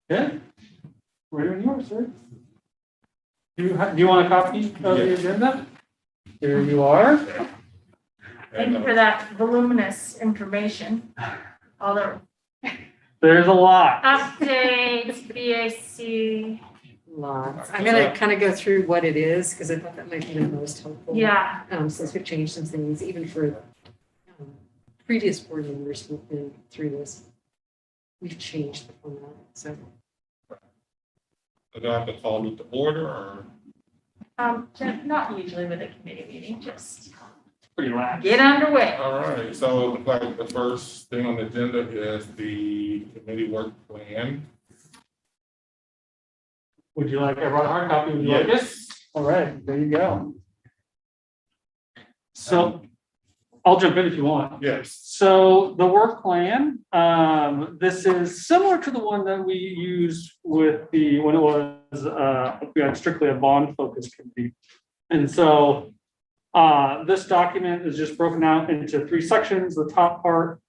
Yeah. Ready when you are, sir. Do you want a copy of the agenda? Here you are. Thank you for that voluminous information. All the There's a lot. updates, BAC. Lots. I'm gonna kind of go through what it is, because I thought that might be the most helpful. Yeah, Since we've changed some things, even for previous board members who've been through this. We've changed the format, so. Do I have to call it to order or? not usually with a committee meeting, just Pretty lax. get underway. All right, so like the first thing on the agenda is the committee work plan. Would you like, I brought a hard copy, would you like this? All right, there you go. So I'll jump in if you want. Yes. So the work plan, this is similar to the one that we used with when it was, we had strictly a bond focus committee. And so this document is just broken out into 3 sections. The top part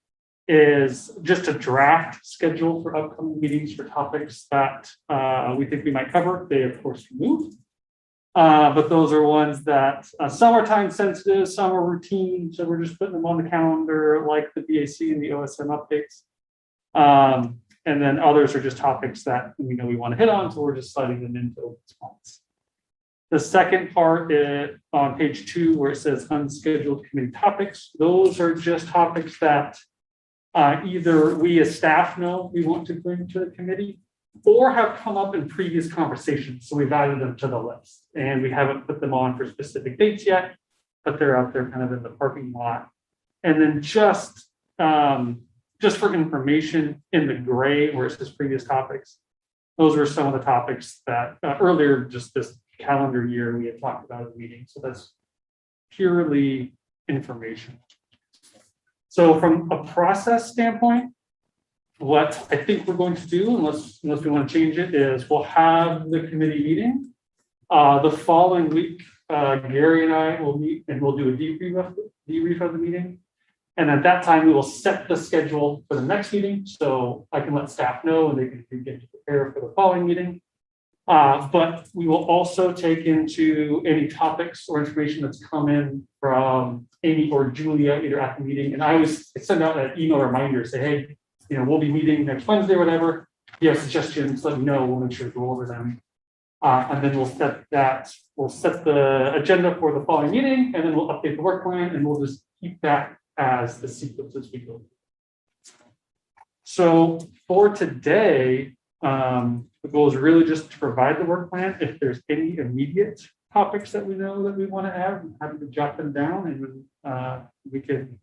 is just a draft schedule for upcoming meetings for topics that we think we might cover. They of course move. But those are ones that some are time sensitive, some are routine. So we're just putting them on the calendar like the BAC and the OSM updates. And then others are just topics that we know we want to hit on. So we're just sliding them into open spots. The second part is on page 2, where it says unscheduled committee topics. Those are just topics that either we as staff know we want to bring to the committee or have come up in previous conversations. So we've added them to the list and we haven't put them on for specific dates yet, but they're out there kind of in the parking lot. And then just for information, in the gray where it says previous topics, those were some of the topics that earlier just this calendar year we had talked about in the meeting. So that's purely information. So from a process standpoint, what I think we're going to do, unless we want to change it, is we'll have the committee meeting. The following week, Gary and I will meet and we'll do a debrief of the meeting. And at that time, we will set the schedule for the next meeting. So I can let staff know and they can begin to prepare for the following meeting. But we will also take into any topics or information that's come in from Amy or Julia, either at the meeting. And I always send out an email reminder, say, hey, we'll be meeting next Wednesday or whatever. If you have suggestions, let me know. We'll make sure to go over them. And then we'll set the agenda for the following meeting, and then we'll update the work plan, and we'll just keep that as the sequence as we go. So for today, the goal is really just to provide the work plan. If there's any immediate topics that we know that we want to add, I'm happy to jot them down, and we can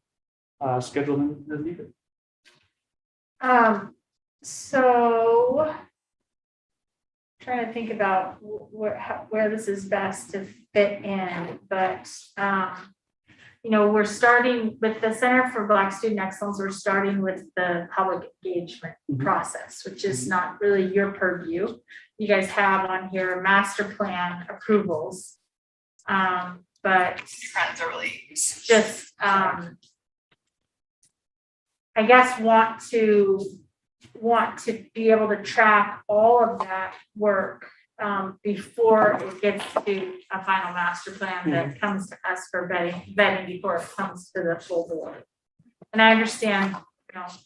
schedule them as needed. So trying to think about where this is best to fit in, but we're starting with the Center for Black Student Excellence. We're starting with the public engagement process, which is not really your purview. You guys have on here master plan approvals, but friends are really just I guess want to be able to track all of that work before it gets to a final master plan that comes to us for vetting before it comes to the full board. And I understand,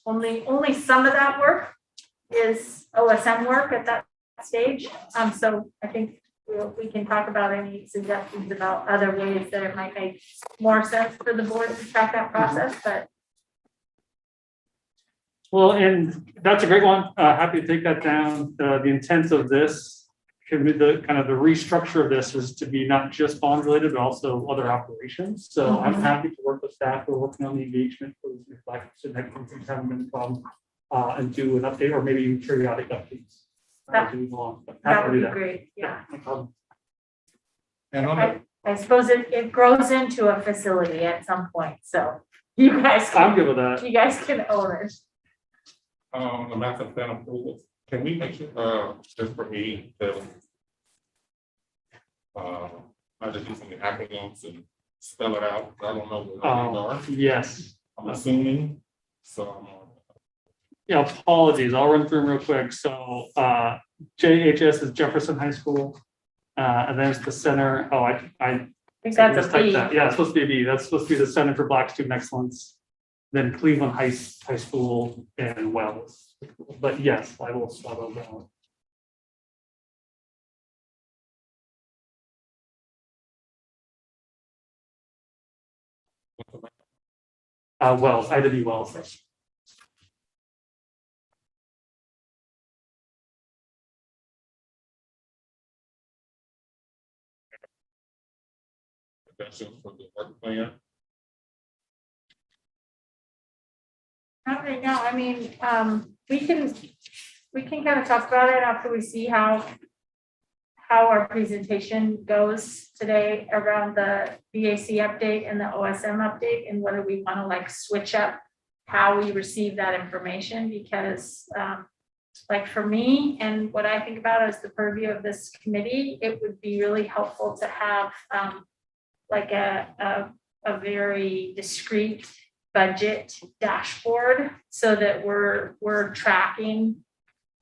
only some of that work is OSM work at that stage. So I think we can talk about any suggestions about other ways that it might make more sense for the board to track that process, but. Well, and that's a great one. Happy to take that down. The intent of this, the restructure of this is to be not just bond related, but also other operations. So I'm happy to work with staff who are working on the engagement for these reflections and that things haven't been a problem, and do an update or maybe periodic updates. That would be great. Yeah. No problem. And on I suppose it grows into a facility at some point. So you guys I'm good with that. You guys can own it. the master plan approval, can we make sure, just for me, that I just do some acronyms and spell it out? I don't know what they are. Yes. I'm assuming, so Yeah, apologies. I'll run through them real quick. So JHS is Jefferson High School. And then it's the center. Oh, I think that's a mistyped B. that. Yeah, it's supposed to be a B. That's supposed to be the Center for Black Student Excellence. Then Cleveland High School and Wells. But yes, I will spell those out. Wells, IW Wells. That's just for the work plan. Not right now. I mean, we can kind of talk about it after we see how our presentation goes today around the BAC update and the OSM update, and whether we want to like switch up how we receive that information, because like for me and what I think about as the purview of this committee, it would be really helpful to have like a very discrete budget dashboard so that we're tracking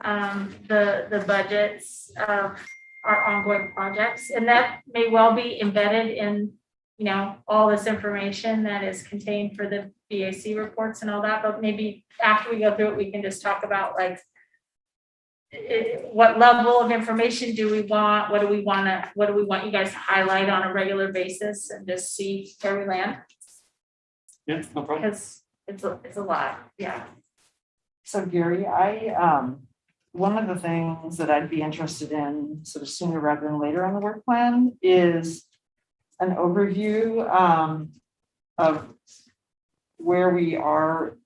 the budgets of our ongoing projects. And that may well be embedded in, you know, all this information that is contained for the BAC reports and all that, but maybe after we go through it, we can just talk about like what level of information do we want? What do we want you guys to highlight on a regular basis and just see where we land? Yeah, no problem. Because it's a lot, yeah. So Gary, one of the things that I'd be interested in sort of sooner rather than later on the work plan is an overview of where we are.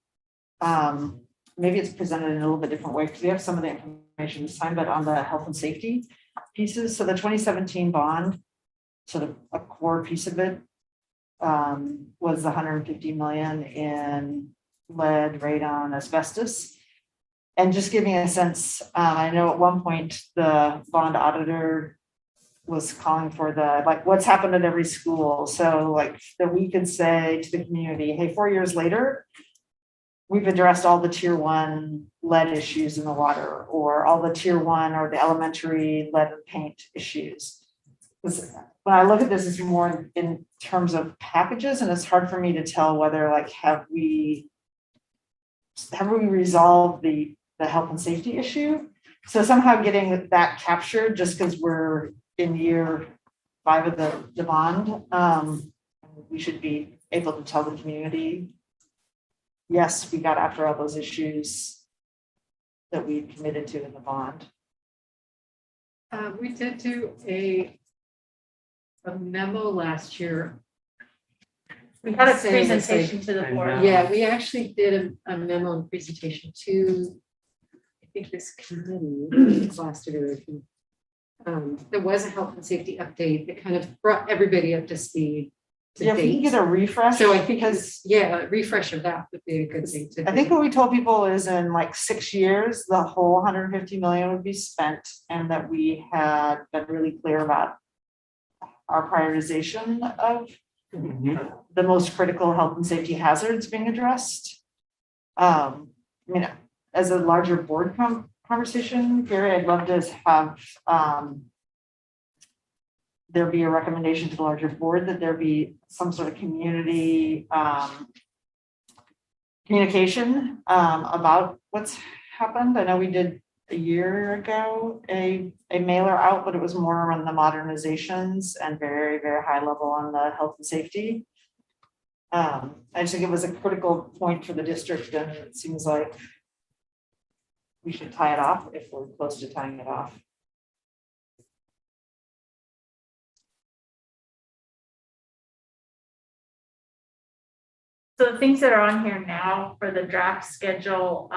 Maybe it's presented in a little bit different way because we have some of the information this time, but on the health and safety pieces. So the 2017 bond, sort of a core piece of it was the 150 million in lead, radon, asbestos. And just giving a sense, I know at one point the bond auditor was calling for the, like, what's happened at every school. So like that we could say to the community, hey, 4 years later, we've addressed all the tier 1 lead issues in the water, or all the tier 1 or the elementary lead and paint issues. When I look at this, it's more in terms of packages, and it's hard for me to tell whether like have we resolved the health and safety issue. So somehow getting that captured, just because we're in year 5 of the bond, we should be able to tell the community, yes, we got after all those issues that we committed to in the bond. We did do a memo last year. We had a Saying it's like- presentation to the board. Yeah. Yeah, we actually did a memo and presentation to, I think this committee last year. There was a health and safety update that kind of brought everybody up to speed to Yeah, if you can date. get a refresh. So I think because a refresh of that would be a good thing to do. I think what we told people is in like 6 years, the whole 150 million would be spent, and that we had been really clear about our prioritization of the most critical health and safety hazards being addressed. I mean, as a larger board conversation, Gary, I'd love to have there be a recommendation to the larger board that there be some sort of community communication about what's happened. I know we did a year ago a mailer out, but it was more on the modernizations and very, very high level on the health and safety. I just think it was a critical point for the district, and it seems like we should tie it off if we're close to tying it off. So the things that are on here now for the draft schedule,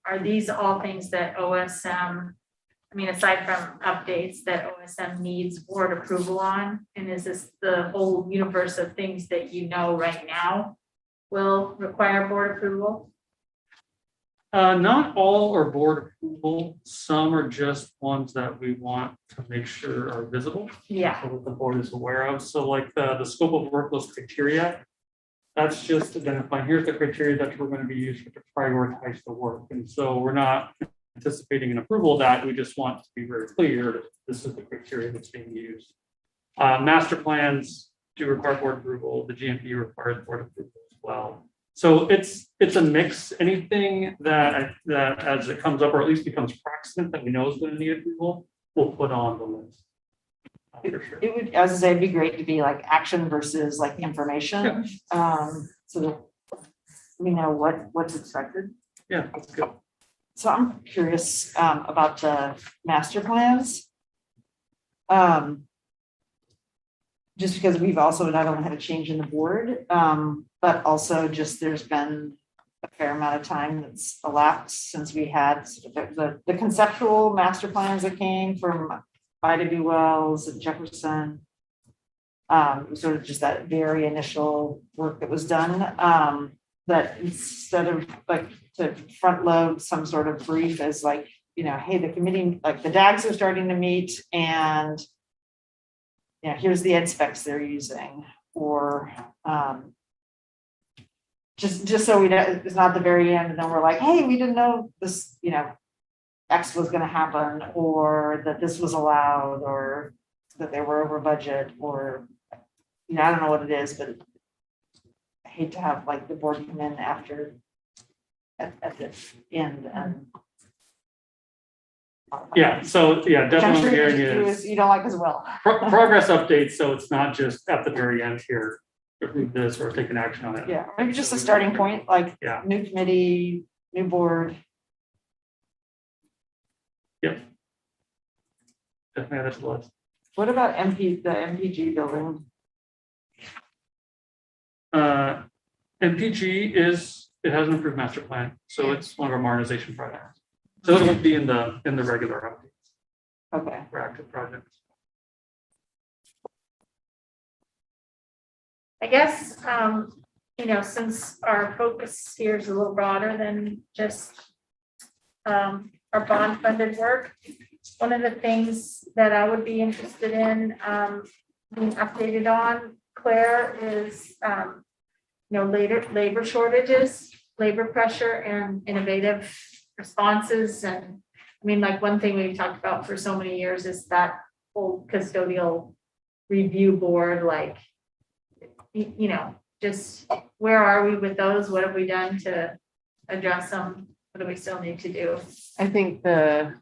are these all things that OSM, I mean, aside from updates that OSM needs board approval on? And is this the whole universe of things that you know right now will require board approval? Not all are board approval. Some are just ones that we want to make sure are visible. Yeah. So that the board is aware of. So like the scope of work, those criteria, That's just identifying, here's the criteria that we're going to be used to prioritize the work. And so we're not anticipating an approval of that. We just want to be very clear that this is the criteria that's being used. Master plans do require board approval. The GMP requires board approval as well. So it's a mix. Anything that as it comes up, or at least becomes precedent that we know is going to need approval, we'll put on the list. For sure. It would, as I say, it'd be great to be like action versus like information. So that we know what's expected. Yeah, that's good. So I'm curious about the master plans. Just because we've also not only had a change in the board, but also just there's been a fair amount of time that's elapsed since we had sort of the conceptual master plans that came from Ida B. Wells and Jefferson. Sort of just that very initial work that was done. That instead of like to front load some sort of brief as like, you know, hey, the committee, like the DAGs are starting to meet and yeah, here's the ed specs they're using, or just so we know it's not the very end and then we're like, hey, we didn't know this, you know, X was going to happen, or that this was allowed, or that they were over budget, or you know, I don't know what it is, but I hate to have like the board come in after at the end and. Yeah, so yeah, definitely hearing is you don't like as well. progress updates, so it's not just at the very end here, approve this or take an action on it. Yeah, maybe just a starting point, like Yeah. new committee, new board. Definitely that's the list. What about the MPG building? MPG it has an approved master plan, so it's one of our modernization projects. So it would be in the regular updates Okay. for active projects. I guess, you know, since our focus here is a little broader than just our bond funded work, one of the things that I would be interested in being updated on, Claire, is you know, labor shortages, labor pressure, and innovative responses. And I mean, like one thing we've talked about for so many years is that whole custodial review board, like, you know, just where are we with those? What have we done to address them? What do we still need to do? I think the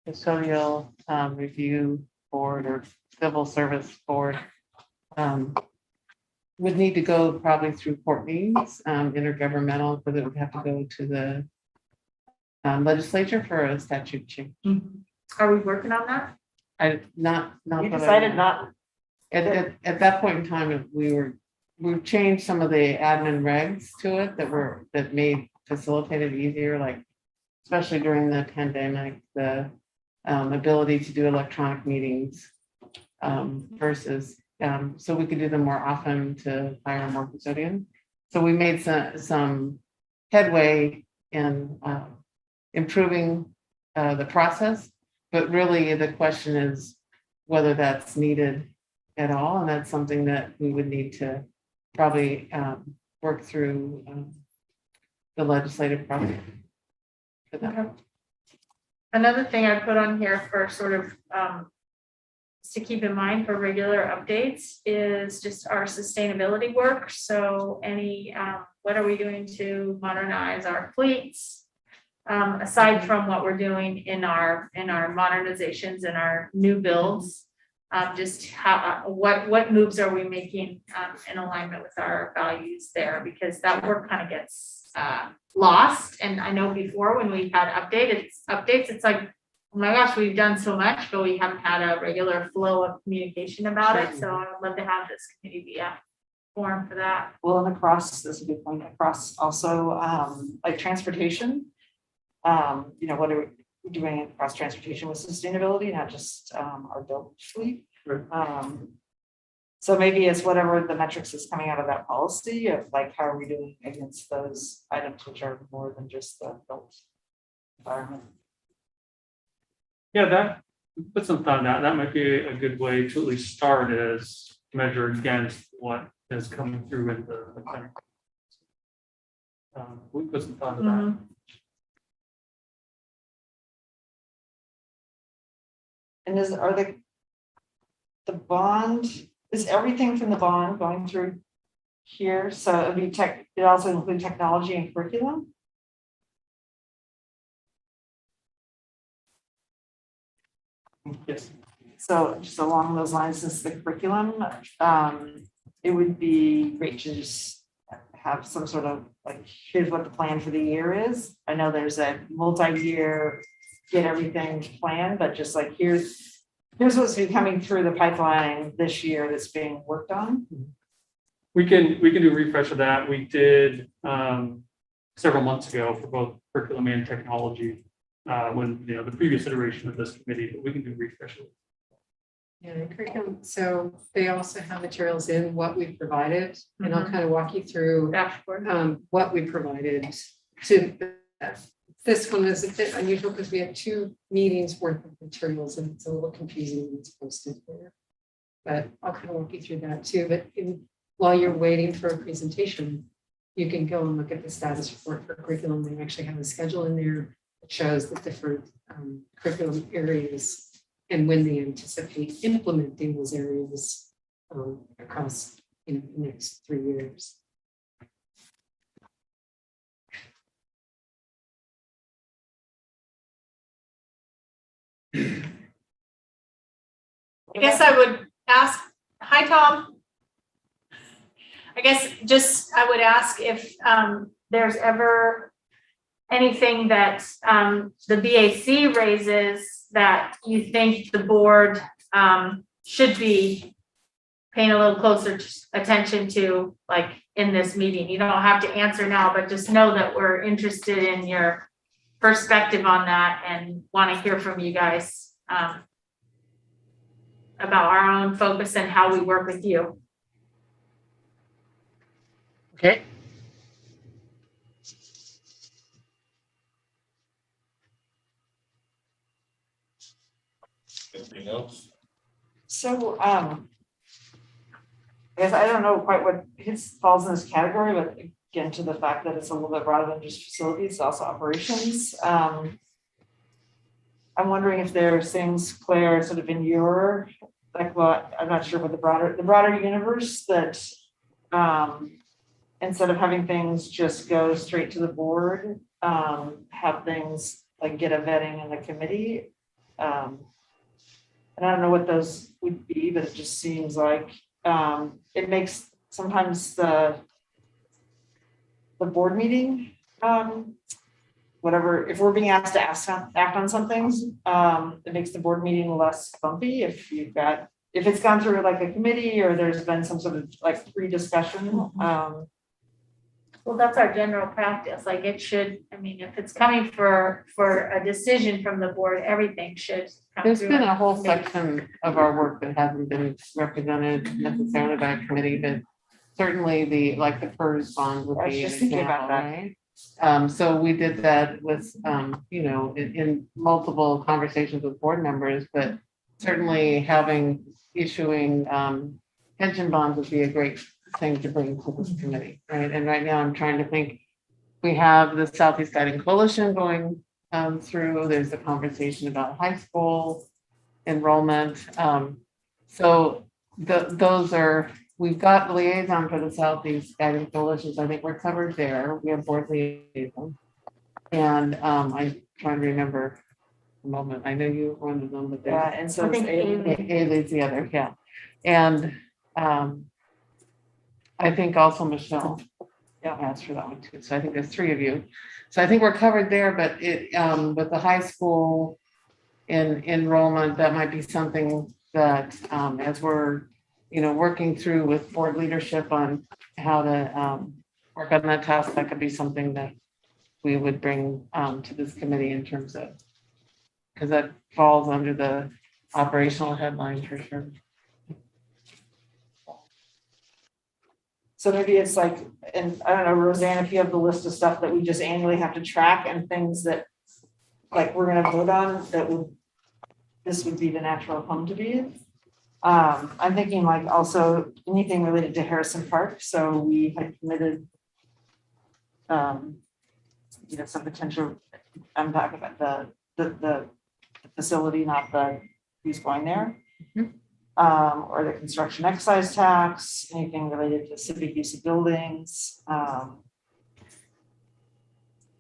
custodial review board or civil service board would need to go probably through Courtney's intergovernmental, but it would have to go to the legislature for a statute change. Are we working on that? Not You that I decided know. not, At that point in time, we've changed some of the admin regs to it that made facilitated easier, like especially during the pandemic, the ability to do electronic meetings versus so we could do them more often to hire more custodians. So we made some headway in improving the process, but really the question is whether that's needed at all, and that's something that we would need to probably work through the legislative process. For that. Okay. Another thing I put on here for sort of to keep in mind for regular updates is just our sustainability work. So any, what are we doing to modernize our fleets? Aside from what we're doing in our modernizations and our new builds, just how, what moves are we making in alignment with our values there? Because that work kind of gets lost. And I know before when we've had updates, it's like, oh my gosh, we've done so much, but we haven't had a regular flow of communication about it. So I'd love to have this committee be a forum for that. well, and across, this is a good point, across also like transportation. You know, what are we doing across transportation with sustainability, not just our built fleet? Right. So maybe it's whatever the metrics is coming out of that policy of like, how are we doing against those items which are more than just the built environment? Yeah, that put some thought on that. That might be a good way to at least start is measure against what is coming through in the plan. we put some thought into that. Mhm. And are the bond, is everything from the bond going through here? So it'd be it also include technology and curriculum? Yes. So just along those lines, since the curriculum, it would be great to just have some sort of like, here's what the plan for the year is. I know there's a multi-year, get everything planned, but just like, here's what's been coming through the pipeline this year that's being worked on. We can do a refresh of that. We did several months ago for both curriculum and technology, when, the previous iteration of this committee, but we can do a refresh. Yeah, the curriculum, so they also have materials in what we provided, and I'll kind of walk you through Dashboard. what we provided to. This one is a bit unusual because we had 2 meetings worth of materials and it's a little confusing when it's posted there. But I'll kind of walk you through that too, but while you're waiting for a presentation, you can go and look at the status report for curriculum. They actually have a schedule in there that shows the different curriculum areas and when they anticipate implementing those areas across the next 3 years. I guess I would ask, hi, Tom. I guess just, I would ask if there's ever anything that the BAC raises that you think the board should be paying a little closer attention to, like in this meeting. You don't have to answer now, but just know that we're interested in your perspective on that and want to hear from you guys about our own focus and how we work with you. Okay. Anything else? So, I guess I don't know quite what falls in this category, but again, to the fact that it's a little bit broader than just facilities, it's also operations. I'm wondering if there's things, Claire, sort of in your, like, well, I'm not sure what the broader universe that, instead of having things just go straight to the board, have things like get a vetting in the committee. And I don't know what those would be, but it just seems like it makes sometimes the board meeting, whatever, if we're being asked to act on some things, it makes the board meeting less bumpy if it's gone through like a committee or there's been some sort of like pre-discussion. Well, that's our general practice. Like it should, I mean, if it's coming for a decision from the board, everything should come There's through been a our whole committee. section of our work that hasn't been represented necessarily by a committee, but certainly the PERS bond would I was be an just thinking about example, that. right? So we did that with, in multiple conversations with board members, but certainly issuing pension bonds would be a great thing to bring to this committee, right? And right now I'm trying to think, we have the Southeast Guiding Coalition going through, there's a conversation about high school enrollment. So those are, we've got the liaison for the Southeast Guiding Coalitions. I think we're covered there. We have board liaison. And I'm trying to remember the moment. I know you were one of them, but Yeah, and so I think Ailey's the other, yeah. And I think also Michelle asked for that one too. So I think there's 3 of you. So I think we're covered there, but with the high school enrollment, that might be something that as we're, working through with board leadership on how to work on that task, that could be something that we would bring to this committee in terms of, because that falls under the operational headline for sure. So maybe it's like, and I don't know, Roseanne, if you have the list of stuff that we just annually have to track and things that like we're gonna vote on, this would be the natural home to be. I'm thinking like also anything related to Harrison Park. So we had committed some potential, I'm talking about the facility, not the who's going there. Or the construction excise tax, anything related to civic use of buildings.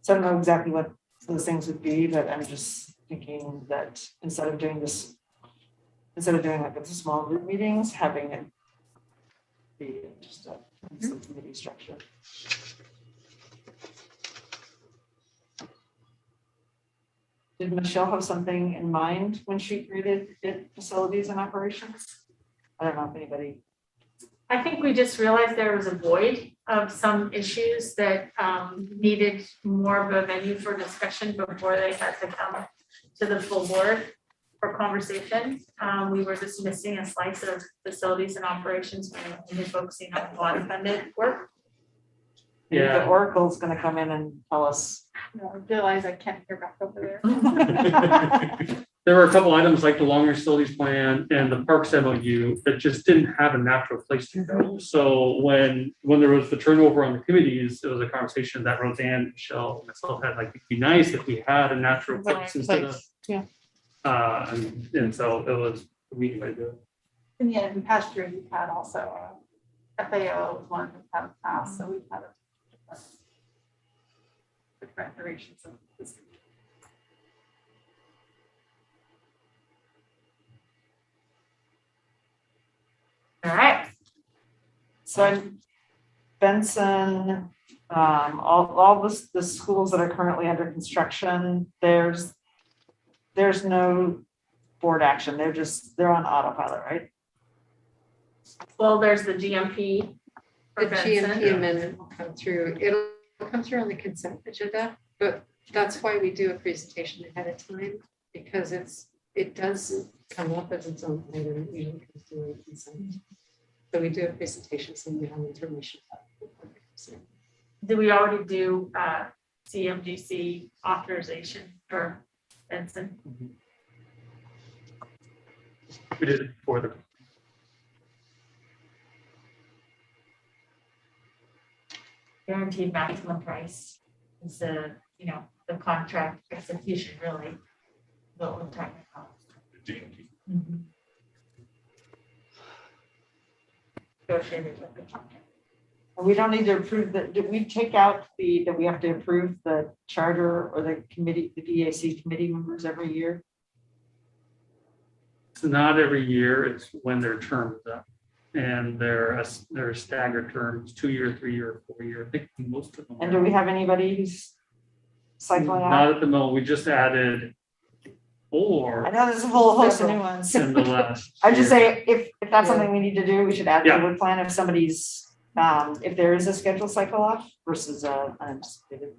So I don't know exactly what those things would be, but I'm just thinking that instead of doing like the small group meetings, having it be just a committee structure. Did Michelle have something in mind when she created facilities and operations? I don't know if anybody. I think we just realized there was a void of some issues that needed more of a venue for discussion before they had to come to the full board for conversation. We were just missing a slice of facilities and operations when we were focusing on bond funded work. The Oracle's gonna come in and tell us. No, I realize I can't hear back over there. There were a couple items like the long-range facilities plan and the parks MOU that just didn't have a natural place to go. So when there was the turnover on the committees, it was a conversation that Roseanne, Michelle, and myself had, like, it'd be nice if we had a natural place instead of. Yeah. And so it was a meeting I did. And yeah, in past years, we've had also FAO was one we've had passed, so we've had different iterations of this. All right. So in Benson, all the schools that are currently under construction, there's no board action. They're on autopilot, right? Well, there's the GMP. The for Benson. GMP amendment will come through. It'll come through on the consent agenda, but that's why we do a presentation ahead of time, because it does come up as its own item, it usually comes through on consent. So we do a presentation so we have information. Did we already do CMGC authorization for Benson? We did it before the. Guaranteed maximum price is the contract execution, really. What we're talking about. Negotiated with the contract. We don't need to approve that. Did we take out that we have to approve the charter or the committee, the BAC committee members every year? It's not every year, it's when their term is up. And they're staggered terms, 2-year, 3-year, 4-year. I think most of them. And do we have anybody who's cycling out? Not at the moment. We just added 4 I know there's a whole host of new ones. in the last. I just year. say, if that's something we need to do, we should add to Yeah. the work plan if somebody's, if there is a scheduled cycle off versus unanticipated.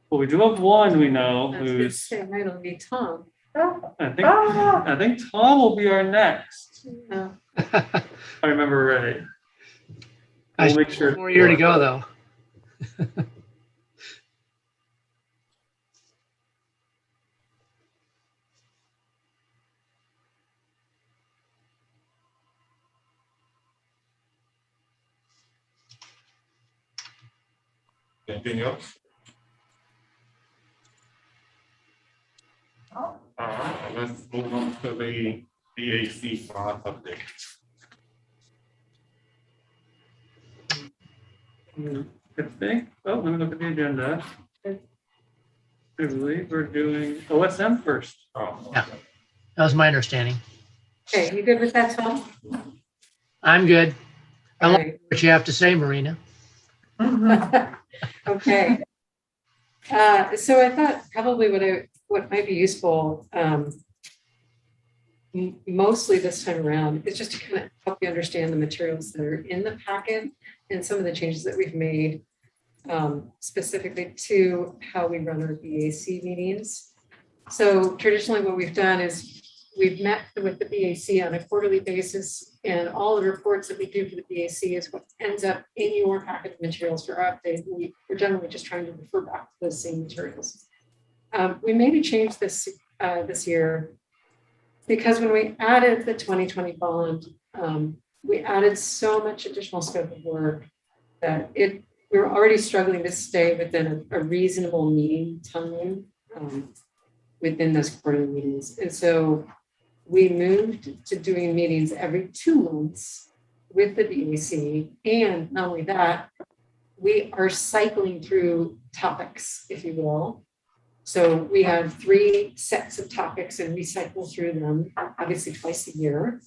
Well, we do have one we know I was gonna who's, say, right, it'll be Tom. I think Tom will be our next. Uh, If I remember right. I We'll make sure. One more year to go, though. Anything else? All right, let's move on to the BAC bond update. I think, let me look at the agenda. I believe we're doing OSM first. Oh, Yeah. That was my understanding. Okay, you good with that, Tom? I'm good. I All like right. what you have to say, Marina. Okay. So I thought probably what might be useful, mostly this time around, is just to kind of help you understand the materials that are in the packet and some of the changes that we've made, specifically to how we run our BAC meetings. So traditionally what we've done is we've met with the BAC on a quarterly basis, and all the reports that we do for the BAC is what ends up in your packet of materials for our update. We're generally just trying to refer back to those same materials. We made a change this year because when we added the 2020 bond, we added so much additional scope of work that we were already struggling to stay within a reasonable meeting time within those quarterly meetings. And so we moved to doing meetings every 2 months with the BAC. And not only that, we are cycling through topics, if you will. So we have 3 sets of topics and we cycle through them, obviously twice a year.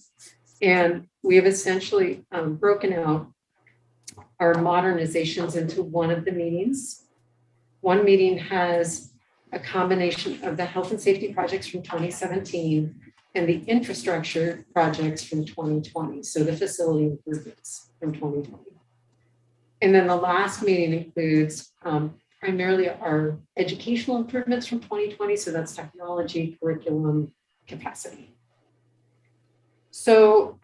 And we have essentially broken out our modernizations into one of the meetings. One meeting has a combination of the health and safety projects from 2017 and the infrastructure projects from 2020. So the facility improvements from 2020. And then the last meeting includes primarily our educational improvements from 2020. So that's technology, curriculum, capacity. So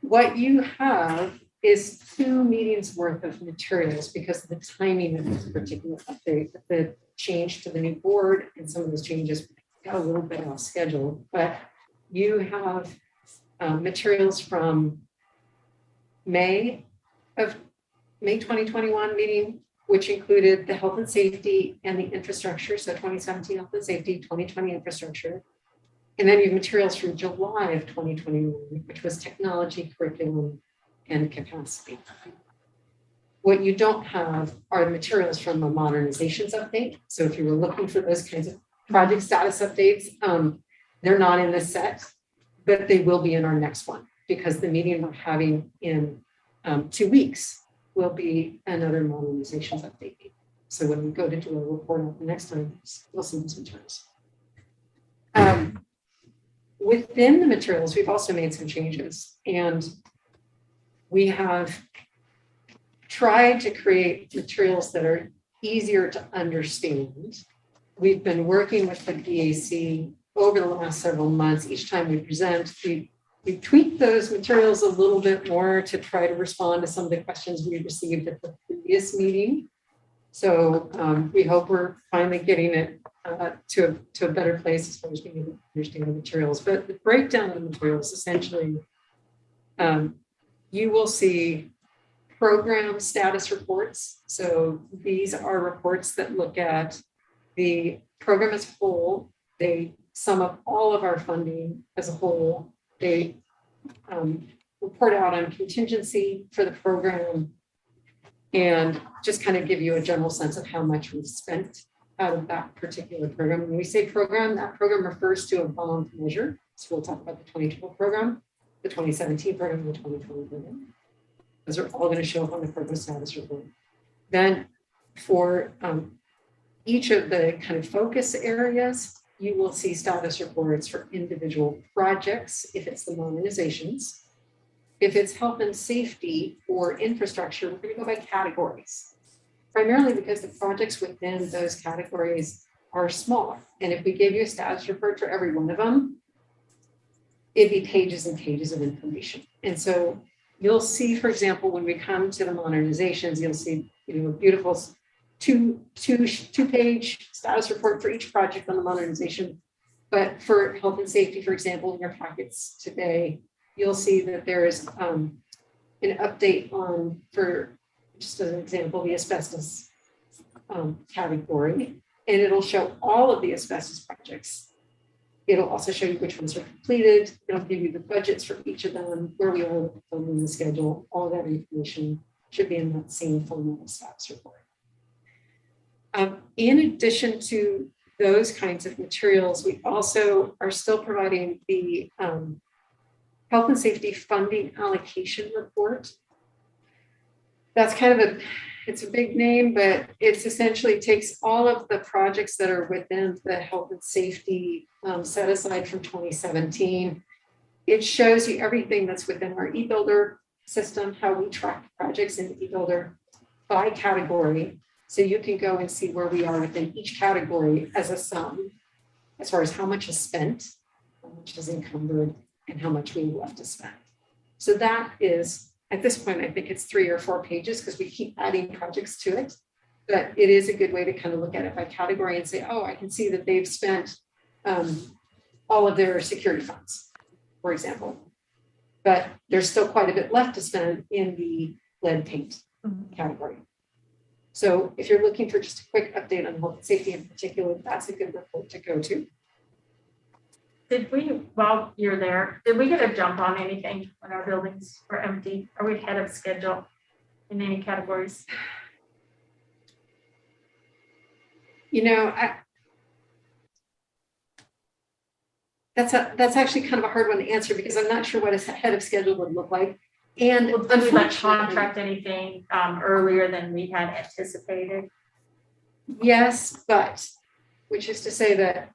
what you have is 2 meetings worth of materials because of the timing of this particular update, the change to the new board and some of those changes got a little bit off schedule, but you have materials from May 2021 meeting, which included the health and safety and the infrastructure. So 2017 health and safety, 2020 infrastructure. And then you have materials from July of 2021, which was technology, curriculum, and capacity. What you don't have are the materials from a modernizations update. So if you were looking for those kinds of project status updates, they're not in this set, but they will be in our next one because the meeting we're having in 2 weeks will be another modernizations update. So when we go to do a report the next time, we'll see those materials. Within the materials, we've also made some changes, and we have tried to create materials that are easier to understand. We've been working with the BAC over the last several months. Each time we present, we tweaked those materials a little bit more to try to respond to some of the questions we received at the previous meeting. So we hope we're finally getting it to a better place as far as being able to understand the materials. But the breakdown of the materials, essentially, you will see program status reports. So these are reports that look at the program as a whole. They sum up all of our funding as a whole. They report out on contingency for the program and just kind of give you a general sense of how much we've spent out of that particular program. When we say program, that program refers to a bond measure. So we'll talk about the 2012 program, the 2017 program, and the 2020 program. Those are all going to show up on the program status report. Then for each of the kind of focus areas, you will see status reports for individual projects, if it's the modernizations. If it's health and safety or infrastructure, we're going to go by categories, primarily because the projects within those categories are smaller. And if we gave you a status report for every one of them, it'd be pages and pages of information. And so you'll see, for example, when we come to the modernizations, you'll see a beautiful two-page status report for each project on the modernization. But for health and safety, for example, in your packets today, you'll see that there is an update on, for just as an example, the asbestos category, and it'll show all of the asbestos projects. It'll also show you which ones are completed. It'll give you the budgets for each of them, where we are in the schedule. All that information should be in that same format status report. In addition to those kinds of materials, we also are still providing the health and safety funding allocation report. That's kind of it's a big name, but it's essentially takes all of the projects that are within the health and safety set aside from 2017. It shows you everything that's within our eBuilder system, how we track projects in eBuilder by category. So you can go and see where we are within each category as a sum, as far as how much is spent, how much is encumbered, and how much we have left to spend. So that is, at this point, I think it's 3 or 4 pages because we keep adding projects to it. But it is a good way to kind of look at it by category and say, oh, I can see that they've spent all of their security funds, for example. But there's still quite a bit left to spend in the lead paint category. So if you're looking for just a quick update on health and safety in particular, that's a good report to go to. Did we, while you're there, did we get a jump on anything when our buildings were empty? Are we ahead of schedule in any categories? You know, that's actually kind of a hard one to answer because I'm not sure what a head of schedule would look like. And Did we like unfortunately, contract anything earlier than we had anticipated? yes, but which is to say that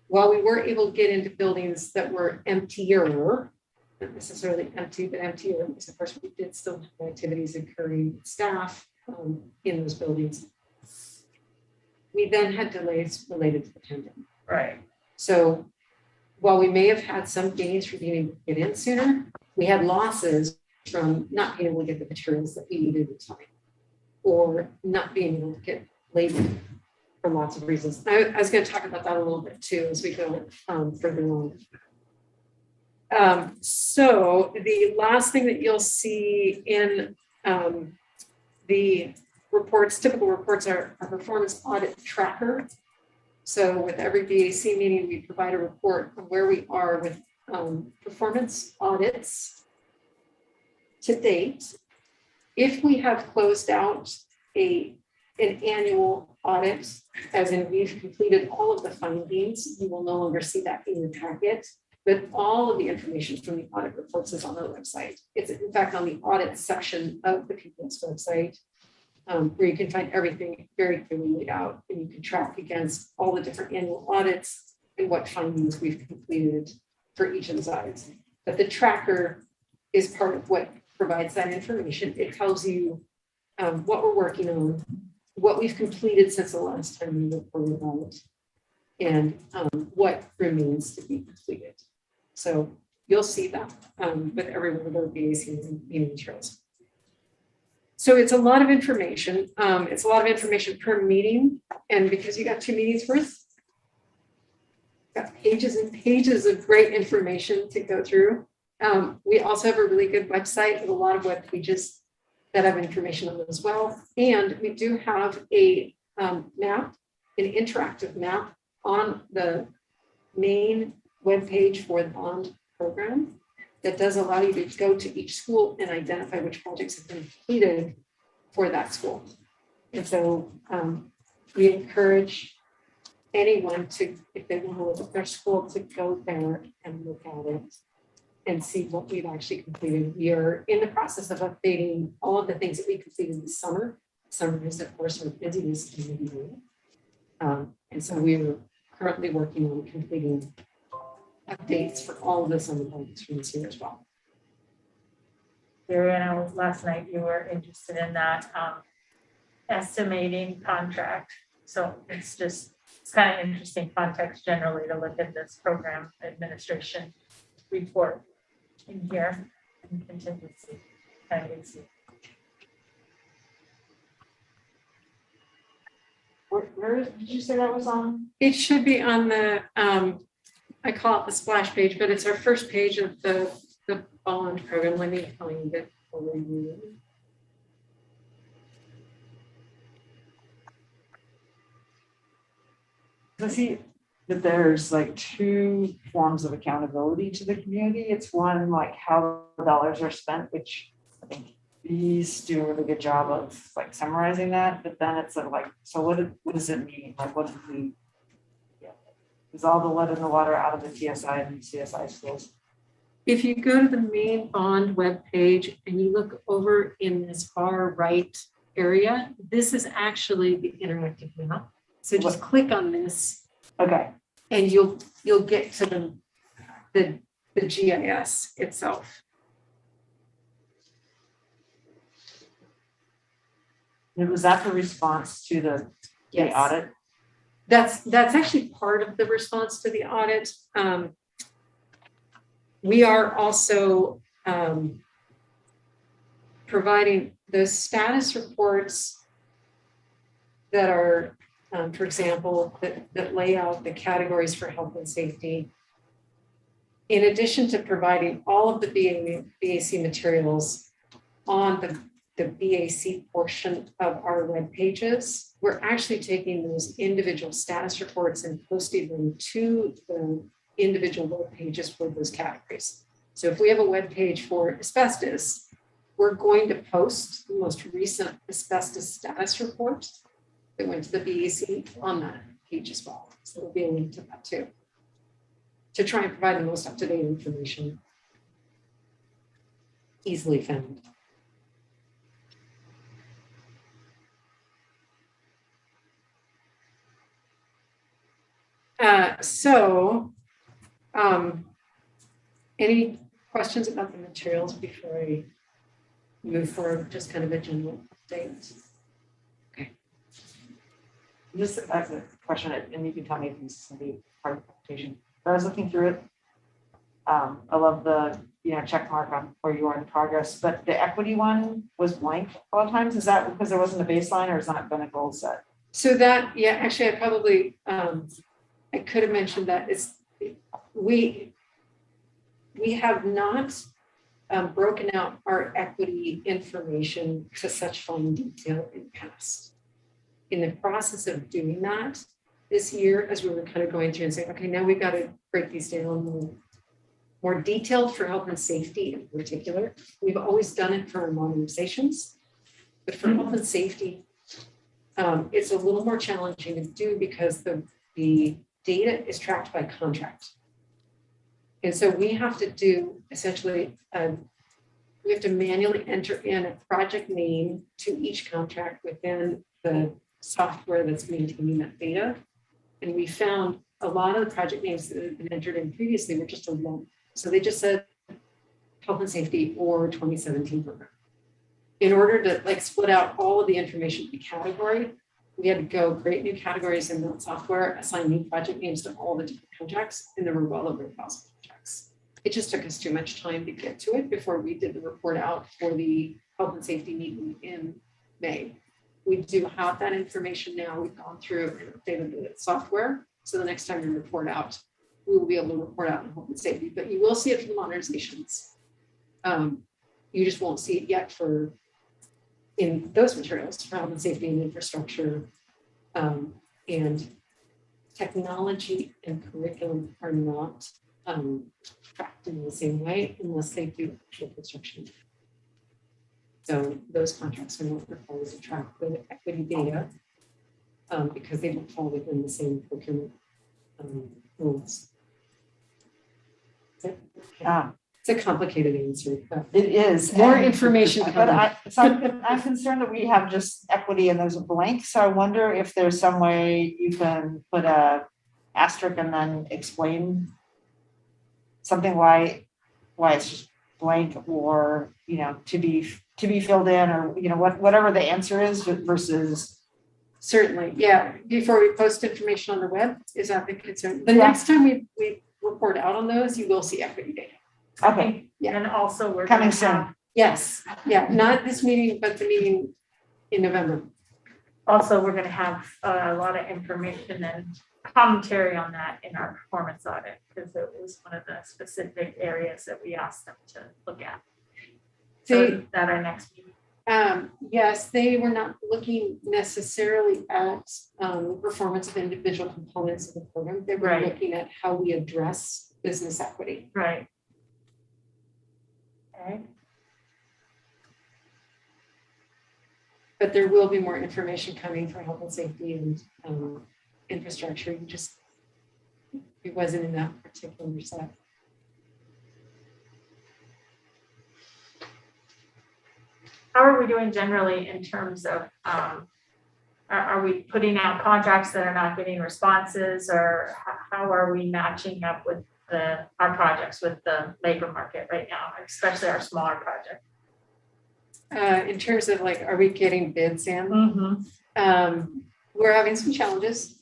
while we were able to get into buildings that were emptier, not necessarily empty, but emptier, because of course we did still have activities occurring with staff in those buildings. We then had delays related to the pandemic. Right. So while we may have had some gains from being able to get in sooner, we had losses from not being able to get the materials that we needed in time, or not being able to get labor for lots of reasons. I was going to talk about that a little bit too as we go further on. So the last thing that you'll see in the reports, typical reports, are a performance audit tracker. So with every BAC meeting, we provide a report on where we are with performance audits to date. If we have closed out an annual audit, as in we've completed all of the findings, you will no longer see that in your packet, but all of the information from the audit reports is on our website. It's in fact on the audit section of the people's website, where you can find everything very clearly laid out, and you can track against all the different annual audits and what findings we've completed for each of the sides. But the tracker is part of what provides that information. It tells you what we're working on, what we've completed since the last time we reported on it, and what remains to be completed. So you'll see that with every one of our BAC meeting materials. So it's a lot of information. It's a lot of information per meeting. And because you got 2 meetings worth, got pages and pages of great information to go through. We also have a really good website with a lot of web pages that have information on them as well. And we do have a map, an interactive map on the main webpage for the bond program that does allow you to go to each school and identify which projects have been completed for that school. And so we encourage anyone to, if they want to look at their school, to go there and look at it and see what we've actually completed. We are in the process of updating all of the things that we completed this summer. Summer is, of course, our busiest time of year. And so we're currently working on completing updates for all of this on the budgets from this year as well. Gary, I know last night you were interested in that estimating contract. So it's kind of interesting context generally to look at this program administration report in here and contingency. Where did you say that was on? It should be on the, I call it the splash page, but it's our first page of the bond program. Let me find it for you. I see that there's like 2 forms of accountability to the community. It's one, like how the dollars are spent, which I think these do a really good job of like summarizing that, but then it's like, so what does it mean? Like what did we, is all the lead in the water out of the TSI and CSI schools? If you go to the main bond webpage and you look over in this far right area, this is actually the interactive map. So just click on this. Okay. And you'll get to the GIS itself. And was that the response to the Yes. audit? That's actually part of the response to the audit. We are also providing those status reports that are, for example, that lay out the categories for health and safety. In addition to providing all of the BAC materials on the BAC portion of our web pages, we're actually taking those individual status reports and posting them to the individual web pages for those categories. So if we have a web page for asbestos, we're going to post the most recent asbestos status report that went to the BAC on that page as well. So there'll be a link to that too, to try and provide the most up-to-date information, easily found. Any questions about the materials before I move forward? Just kind of a general update. Just as a question, and you can tell me if this is gonna be part of the presentation, but I was looking through it. I love the, check mark on where you are in progress, but the equity one was blank a lot of times. Is that because there wasn't a baseline or is not been a goal set? So that, yeah, actually, I probably, I could have mentioned that we have not broken out our equity information to such fine detail in the past. In the process of doing that this year, as we were kind of going through and saying, okay, now we've got to break these down more detailed for health and safety in particular. We've always done it for our modernizations, but for health and safety, it's a little more challenging to do because the data is tracked by contract. And so we have to do essentially, we have to manually enter in a project name to each contract within the software that's maintaining that data. And we found a lot of the project names that have been entered in previously were just a lump. So they just said health and safety or 2017 program. In order to split out all of the information by category, we had to go create new categories in that software, assign new project names to all the different contracts, and there were well over 1,000 contracts. It just took us too much time to get to it before we did the report out for the health and safety meeting in May. We do have that information now. We've gone through and updated the software. So the next time we report out, we will be able to report out on health and safety, but you will see it for the modernizations. You just won't see it yet in those materials for health and safety and infrastructure, and technology and curriculum are not tracked in the same way unless they do actual construction. So those contracts are not required to track the equity data because they don't fall within the same procurement rules. It's a complicated answer, but It is. more and- information But coming. I'm concerned that we have just equity and there's a blank, so I wonder if there's some way you can put a asterisk and then explain something why it's just blank or, to be filled in or, whatever the answer is versus. Certainly, yeah. Before we post information on the web, is that the concern? The Yeah. next time we report out on those, you will see equity data. Okay, Yeah. And also we're coming gonna soon. have, Yes, yeah, not this meeting, but the meeting in November. also we're gonna have a lot of information and commentary on that in our performance audit, because it was one of the specific areas that we asked them to look at. So at our next meeting. Yes, they were not looking necessarily at performance of individual components of the program. They were Right. looking at how we address business equity. Right. Okay. But there will be more information coming for health and safety and infrastructure. It wasn't in that particular set. How are we doing generally in terms of, are we putting out contracts that are not getting responses, or how are we matching up with our projects with the labor market right now, especially our smaller projects? In terms of are we getting bids in? Mm-hmm. We're having some challenges.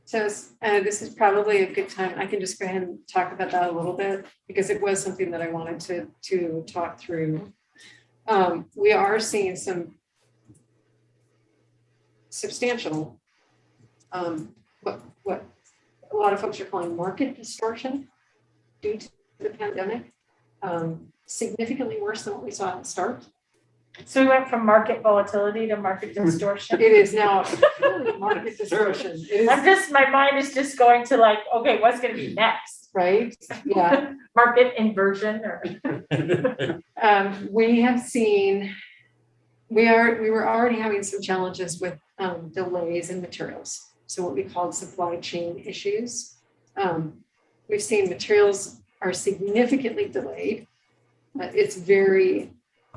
So this is probably a good time. I can just go ahead and talk about that a little bit because it was something that I wanted to talk through. We are seeing some substantial, what a lot of folks are calling market distortion due to the pandemic, significantly worse than what we saw at the start. So we went from market volatility to market distortion. It is now truly market distortion. It I'm is, just, my mind is just going to like, okay, what's gonna be next? right? Yeah. Market inversion or? We have seen, we were already having some challenges with delays in materials. So what we called supply chain issues. We've seen materials are significantly delayed. It's very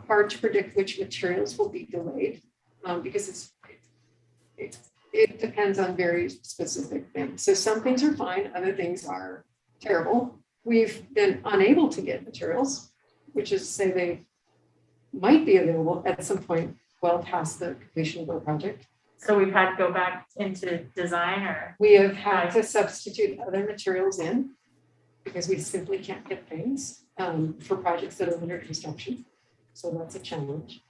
hard to predict which materials will be delayed because it depends on very specific things. So some things are fine, other things are terrible. We've been unable to get materials, which is to say they might be available at some point well past the completion of our project. So we've had to go back into design or? We have had to substitute other materials in because we simply can't get things for projects that are under construction. So that's a challenge.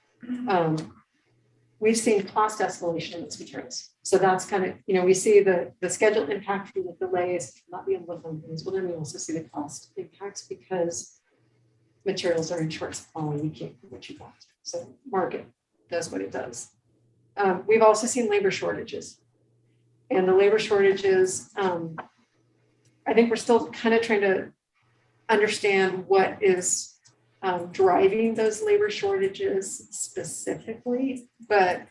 We've seen cost escalation in those materials. So that's kind of, we see the schedule impact from the delays, not being able to fund things, but then we also see the cost impacts because materials are in short supply and you can't get what you want. So market does what it does. We've also seen labor shortages. And the labor shortages, I think we're still kind of trying to understand what is driving those labor shortages specifically, but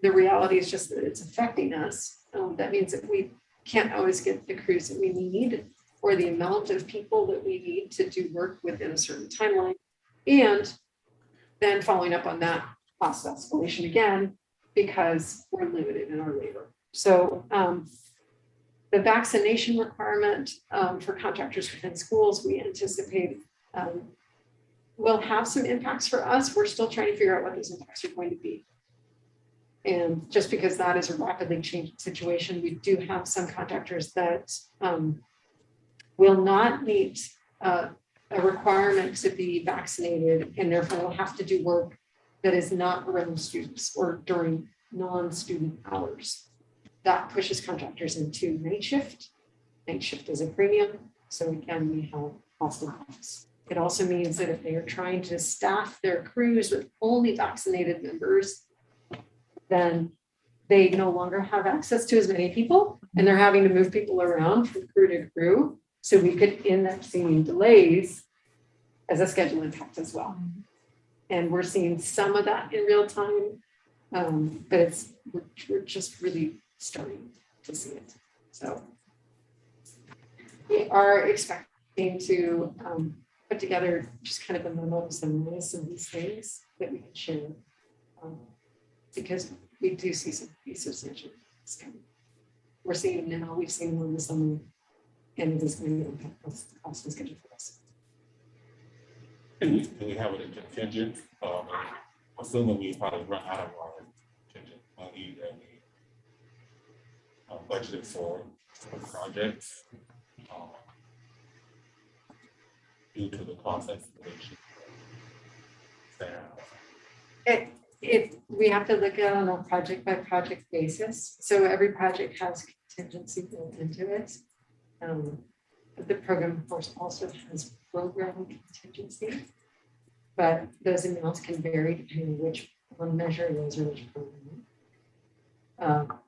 the reality is just that it's affecting us. That means that we can't always get the crews that we need or the amount of people that we need to do work within a certain timeline. And then following up on that cost escalation again, because we're limited in our labor. So the vaccination requirement for contractors within schools, we anticipate will have some impacts for us. We're still trying to figure out what those impacts are going to be. And just because that is a rapidly changing situation, we do have some contractors that will not meet a requirement to be vaccinated and therefore will have to do work that is not around students or during non-student hours. That pushes contractors into night shift. Night shift is a premium. So again, we have cost impacts. It also means that if they are trying to staff their crews with only vaccinated members, then they no longer have access to as many people and they're having to move people around from crew to crew. So we could end up seeing delays as a schedule impact as well. And we're seeing some of that in real time, but we're just really starting to see it. So we are expecting to put together just kind of a memo summary of these things that we can share because we do see some pretty substantial things coming. We're seeing them now, we've seen them in the summer, and it is going to impact the cost and schedule for us. Can we have it a contingent, assuming we probably run out of our contingent money that we budgeted for projects due to the cost escalation? We have to look at it on a project by project basis. So every project has contingency built into it. The program, of course, also has program contingency, but those amounts can vary depending on which one measure it is or which program.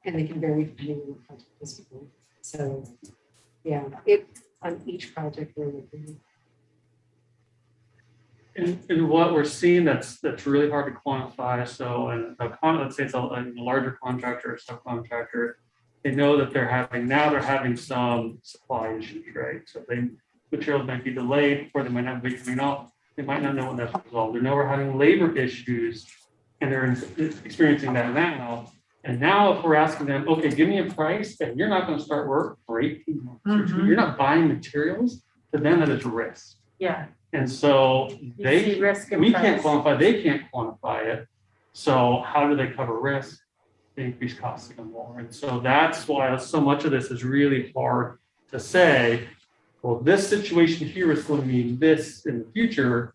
And they can vary depending on the project is for. So yeah, on each project we're looking. And what we're seeing that's really hard to quantify. So, let's say it's a larger contractor or subcontractor, they know that they're having some supply issues, right? So materials might be delayed, or they might not be coming off. They might not know when that's resolved. They know we're having labor issues, and they're experiencing that now. And now, if we're asking them, okay, give me a price, and you're not going to start work for 18 months, you're not buying materials, to them that is a risk. Yeah. And so we can't quantify, they can't quantify it. So how do they cover risk? They increase costs even more. And so that's why so much of this is really hard to say, well, this situation here is going to mean this in the future.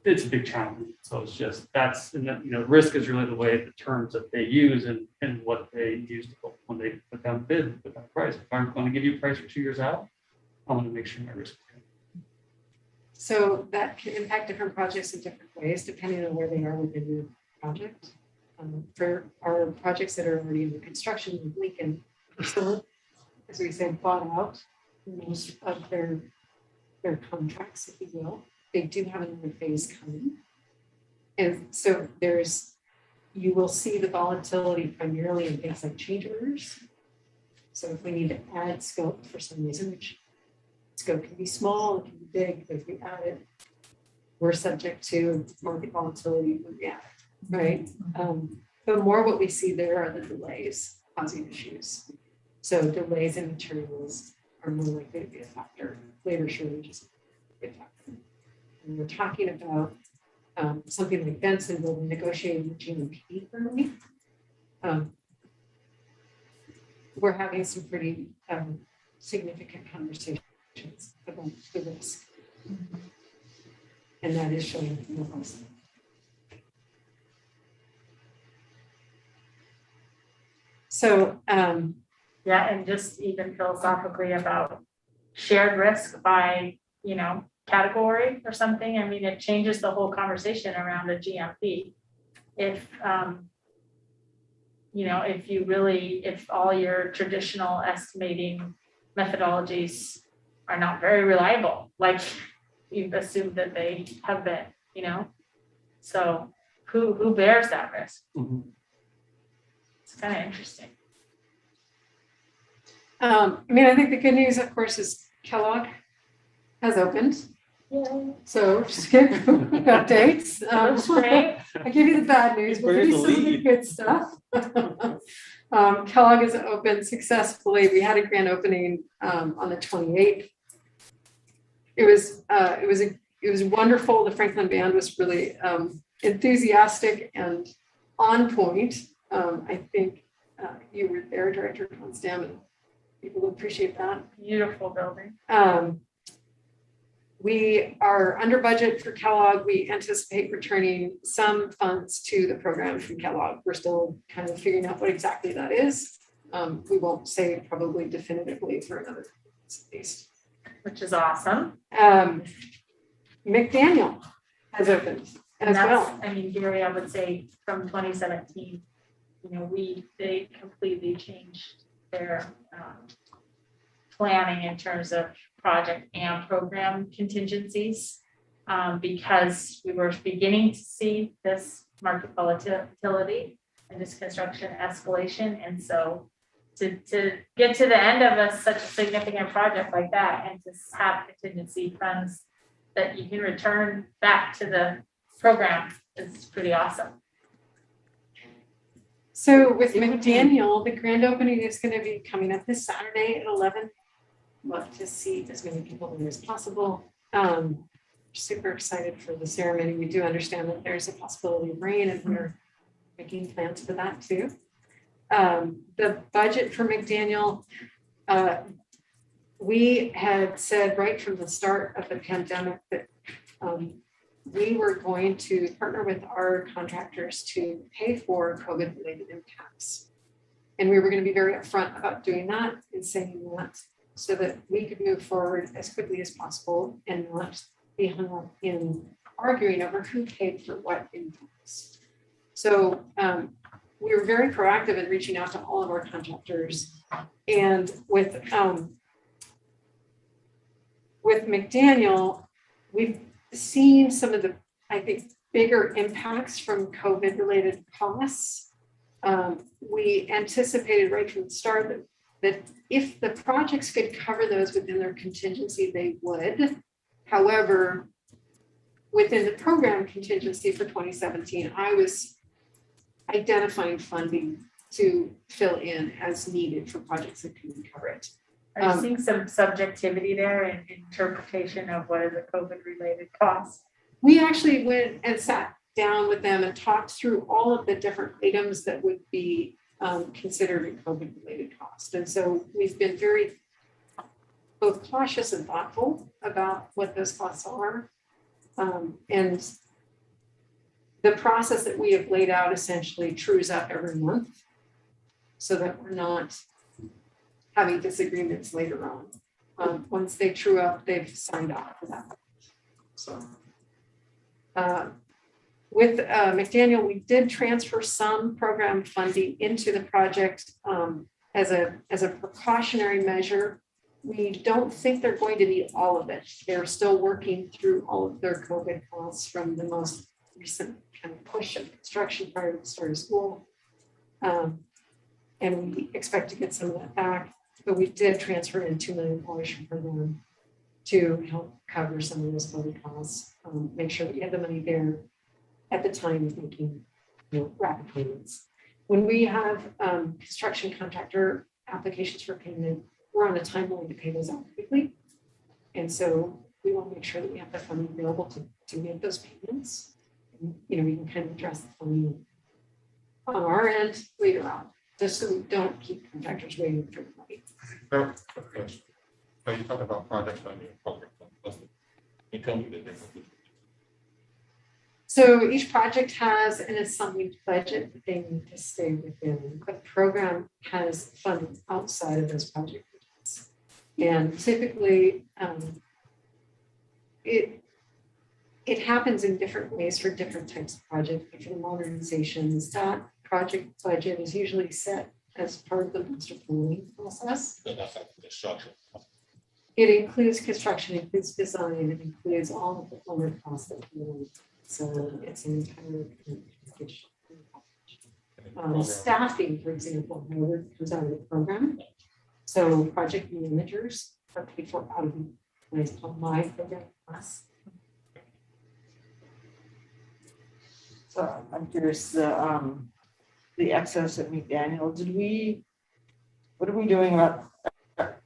It's a big challenge. So it's just, risk is really the way the terms that they use and what they use when they put down bid, put down price. If I'm going to give you a price for 2 years out, I want to make sure my risk is good. So that can impact different projects in different ways, depending on where they are within project. For our projects that are already under construction, with Lincoln, are still, as we said, bought out most of their contracts, if you will. They do have another phase coming. And so you will see the volatility primarily in things like change orders. So if we need to add scope for some reason, which scope can be small, it can be big, but if we add it, we're subject to market volatility when we add it, right? But more what we see there are the delays causing issues. So delays in materials are more likely to be a factor. Labor shortages are a factor. And we're talking about something like Benson will be negotiating with GMP currently. We're having some pretty significant conversations about the risk. And that is showing results. So, Yeah, and just even philosophically about shared risk by, category or something. I mean, it changes the whole conversation around the GMP. If, if all your traditional estimating methodologies are not very reliable, like you've assumed that they have been, so who bears that risk? Mhm. It's kind of interesting. I think the good news, of course, is Kellogg has opened. Yeah. So just get updates. That's great. I give you the bad news, but give you some of the good stuff. Kellogg has opened successfully. We had a grand opening on the 28th. It was wonderful. The Franklin Band was really enthusiastic and on point. I think you were there, Director Constam, and people appreciate that. Beautiful building. We are under budget for Kellogg. We anticipate returning some funds to the program from Kellogg. We're still kind of figuring out what exactly that is. We won't say probably definitively for another at least. Which is awesome. McDaniel has opened as well. I mean, Gary, I would say from 2017, they completely changed their planning in terms of project and program contingencies, because we were beginning to see this market volatility and this construction escalation. And so to get to the end of such a significant project like that and to have contingency funds that you can return back to the program is pretty awesome. So with McDaniel, the grand opening is going to be coming up this Saturday at 11. Love to see as many people there as possible. Super excited for the ceremony. We do understand that there's a possibility of rain, and we're making plans for that too. The budget for McDaniel, we had said right from the start of the pandemic that we were going to partner with our contractors to pay for COVID-related impacts. And we were going to be very upfront about doing that and saying that so that we could move forward as quickly as possible and not be hung up in arguing over who paid for what impacts. So we were very proactive in reaching out to all of our contractors. And with McDaniel, we've seen some of the, I think, bigger impacts from COVID-related costs. We anticipated right from the start that if the projects could cover those within their contingency, they would. However, within the program contingency for 2017, I was identifying funding to fill in as needed for projects that couldn't cover it. Are you seeing some subjectivity there in interpretation of what is a COVID-related cost? We actually went and sat down with them and talked through all of the different items that would be considered a COVID-related cost. And so we've been very both cautious and thoughtful about what those costs are. And the process that we have laid out essentially trues up every month so that we're not having disagreements later on. Once they true up, they've signed off for that. So With McDaniel, we did transfer some program funding into the project as a precautionary measure. We don't think they're going to need all of it. They're still working through all of their COVID costs from the most recent kind of push of construction prior to the start of school. And we expect to get some of that back, but we did transfer in $2 million from them to help cover some of those COVID costs, make sure that we had the money there at the time of making rapid payments. When we have construction contractor applications for payment, we're on a timeline to pay those out quickly. And so we want to make sure that we have the funding available to make those payments. And, we can kind of address the funding on our end later on, just so we don't keep contractors waiting for the money. So you talk about project funding, program funding. Can you tell me the difference? So each project has an assigned budget that they need to stay within. The program has funding outside of those project budgets. And typically, it happens in different ways for different types of projects. For the modernizations, that project budget is usually set as part of the master planning process. So that's like the structure. It includes construction, it includes design, it includes all of the owner costs that we need. So it's an entire package. Staffing, for example, comes out of the program. So project managers are paid for out of my program class. So I'm curious, the excess at McDaniel, what are we doing about,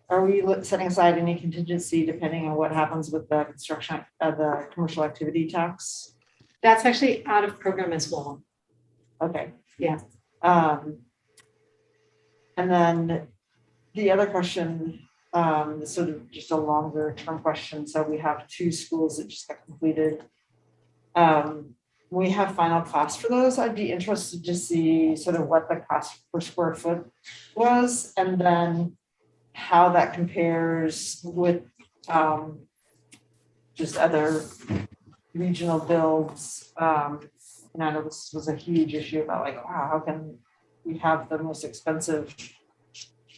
are we setting aside any contingency depending on what happens with the construction, the commercial activity tax? That's actually out of program as well. Okay. Yeah. And then the other question, sort of just a longer term question. So we have 2 schools that just got completed. We have final cost for those. I'd be interested to see sort of what the cost per square foot was, and then how that compares with just other regional builds. And I know this was a huge issue about like, wow, how can we have the most expensive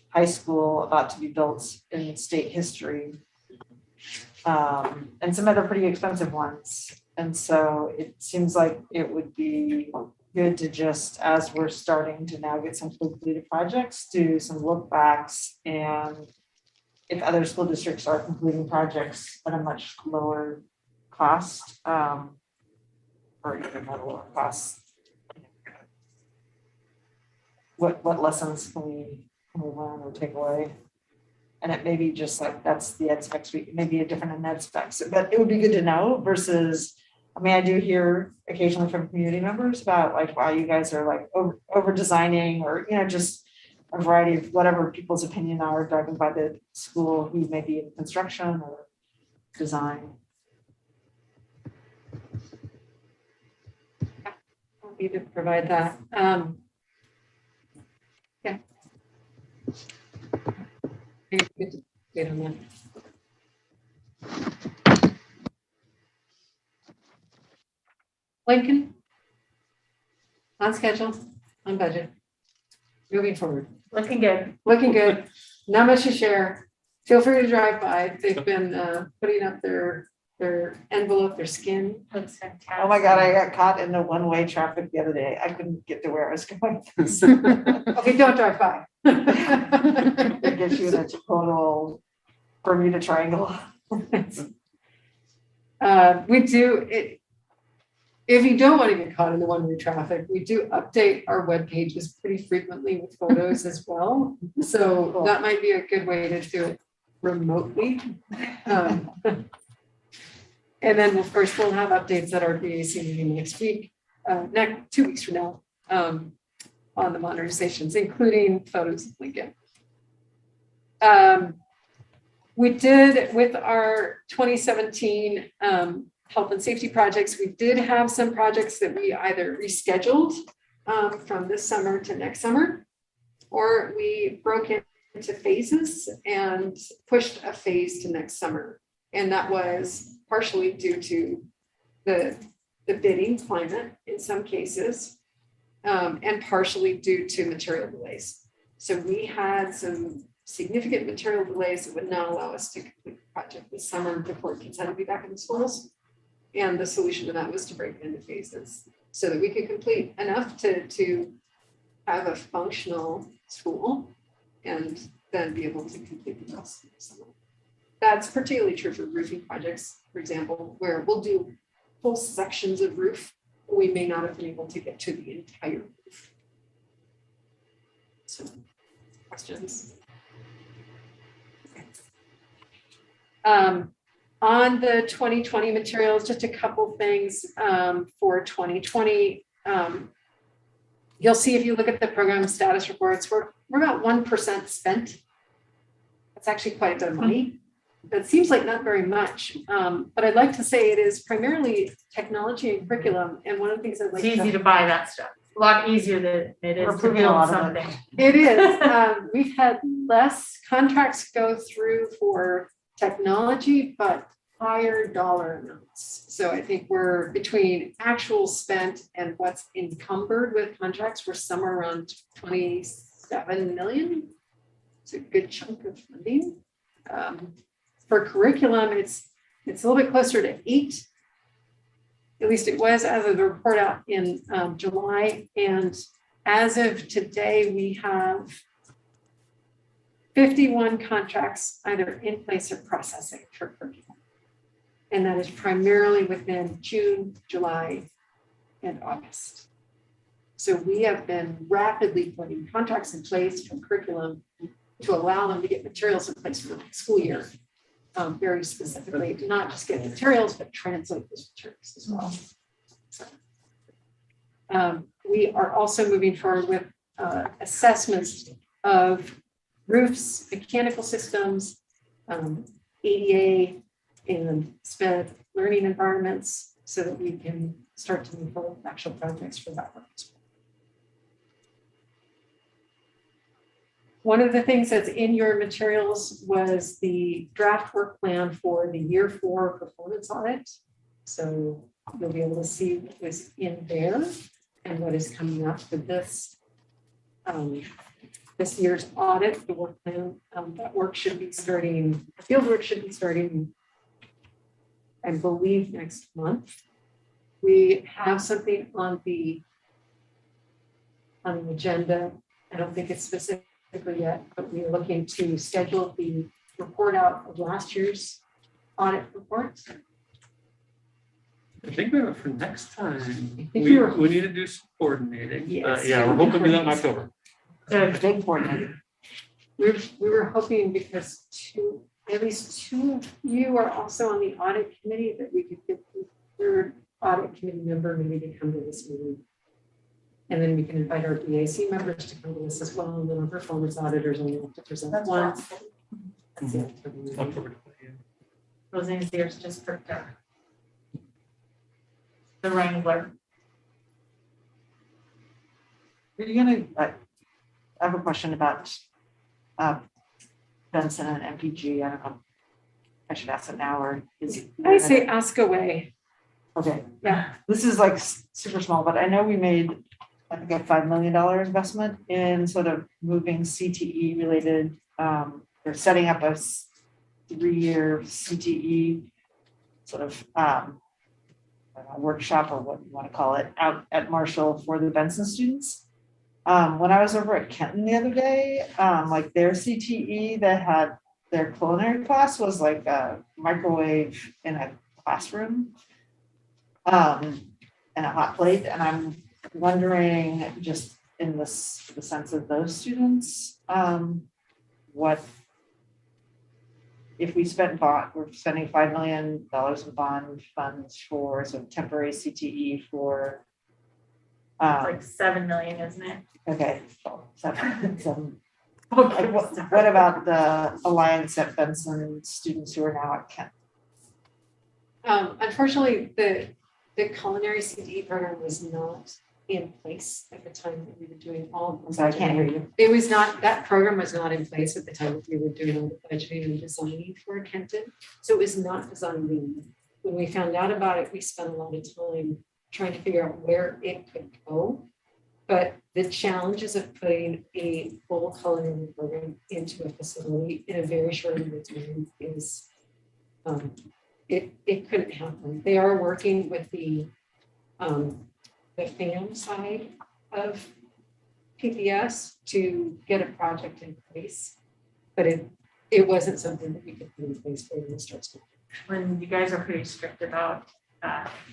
high school about to be built in state history, and some other pretty expensive ones. And so it seems like it would be good to just, as we're starting to now get some completed projects, do some look backs, and if other school districts are completing projects at a much lower cost, or even at a lower cost, what lessons can we learn or take away? And it may be just like, that's the ed specs, maybe a different ed specs, but it would be good to know versus, I mean, I do hear occasionally from community members about like, wow, you guys are like over designing, or, just a variety of whatever people's opinion are driving by the school who may be in construction or design. Happy to provide that. Yeah. Good to get on that. Lincoln, on schedule, on budget, moving forward. Looking good. Looking good. Not much to share. Feel free to drive by. They've been putting up their envelope, their skin. Looks fantastic. Oh my God, I got caught in the one-way traffic the other day. I couldn't get to where I was going. Okay, don't drive by. It gives you the total Bermuda Triangle. We do it. If you don't want to get caught in the one-way traffic, we do update our web pages pretty frequently with photos as well. So Cool. that might be a good way to do it remotely. And then, of course, we'll have updates at our BAC meeting next week, 2 weeks from now, on the modernizations, including photos of Lincoln. We did with our 2017 health and safety projects, we did have some projects that we either rescheduled from this summer to next summer, or we broke it into phases and pushed a phase to next summer. And that was partially due to the the bidding climate in some cases, and partially due to material delays. So we had some significant material delays that would not allow us to complete the project this summer before kids had to be back in the schools. And the solution to that was to break it into phases so that we could complete enough to have a functional school and then be able to complete the rest of the summer. That's particularly true for roofing projects, for example, where we'll do whole sections of roof, but we may not have been able to get to the entire roof. So, questions? On the 2020 materials, just a couple things for 2020. You'll see if you look at the program status reports, we're about 1% spent. That's actually quite a bit of money. That seems like not very much, but I'd like to say it is primarily technology and curriculum. And one of the things I'd like It's easy to buy that stuff. A lot easier than it We're is to proving a build lot of something. It is. We've had less contracts go through for technology, but higher dollar amounts. So I think we're between actual spent and what's encumbered with contracts, we're somewhere around 27 million. It's a good chunk of funding. For curriculum, it's a little bit closer to 8. At least it was as of the report out in July. And as of today, we have 51 contracts either in place or processing for curriculum. And that is primarily within June, July, and August. So we have been rapidly putting contracts in place for curriculum to allow them to get materials in place for the next school year. Very specifically, to not just get materials, but translate those materials as well. So, we are also moving forward with assessments of roofs, mechanical systems, ADA, and SPED learning environments so that we can start to move forward with actual projects for that work as well. One of the things that's in your materials was the draft work plan for the year 4 performance audit. So you'll be able to see what was in there and what is coming up for this this year's audit, the work plan. That work should be starting, field work should be starting, I believe, next month. We have something on the agenda. I don't think it's specific yet, but we're looking to schedule the report out of last year's audit report. I think we have it for next time. think We we were- need to do some coordinating. Yes. Yeah, we're hoping to do that in October. Big coordinator. We were hoping because at least two of you are also on the audit committee, that we could get the third audit committee member maybe to come to this meeting. And then we can invite our BAC members to come to this as well, and then our performance auditors only have to present That's once. awesome. That's it for the meeting. October 20th. Roseanne's ears just perked up. The Wrangler. Are you gonna, I have a question about Benson and MPG. I don't know. I should ask it now or is it? I say ask away. Okay, Yeah. this is like super small, but I know we made, I think, a $5 million investment in sort of moving CTE related, or setting up a 3-year CTE sort of I don't know, workshop or what you want to call it out at Marshall for the Benson students. When I was over at Kenton the other day, like their CTE that had their culinary class was like a microwave in a classroom. And a hot plate, and I'm wondering, just in the sense of those students, what if we we're spending $5 million in bond funds for sort of temporary CTE for It's like 7 million, isn't it? okay, seven. Like, what about the Alliance at Benson students who are now at Kent? Unfortunately, the culinary CTE program was not in place at the time that we were doing all of So I can't hear you. It was not, that program was not in place at the time that we were doing all the budgeting and designing for Kenton. So it was not designed in. When we found out about it, we spent a lot of time trying to figure out where it could go. But the challenges of putting a full culinary program into a facility in a very short amount of time is, it couldn't happen. They are working with the FAM side of PPS to get a project in place, but it wasn't something that we could put in place for the start school. When you guys are pretty strict about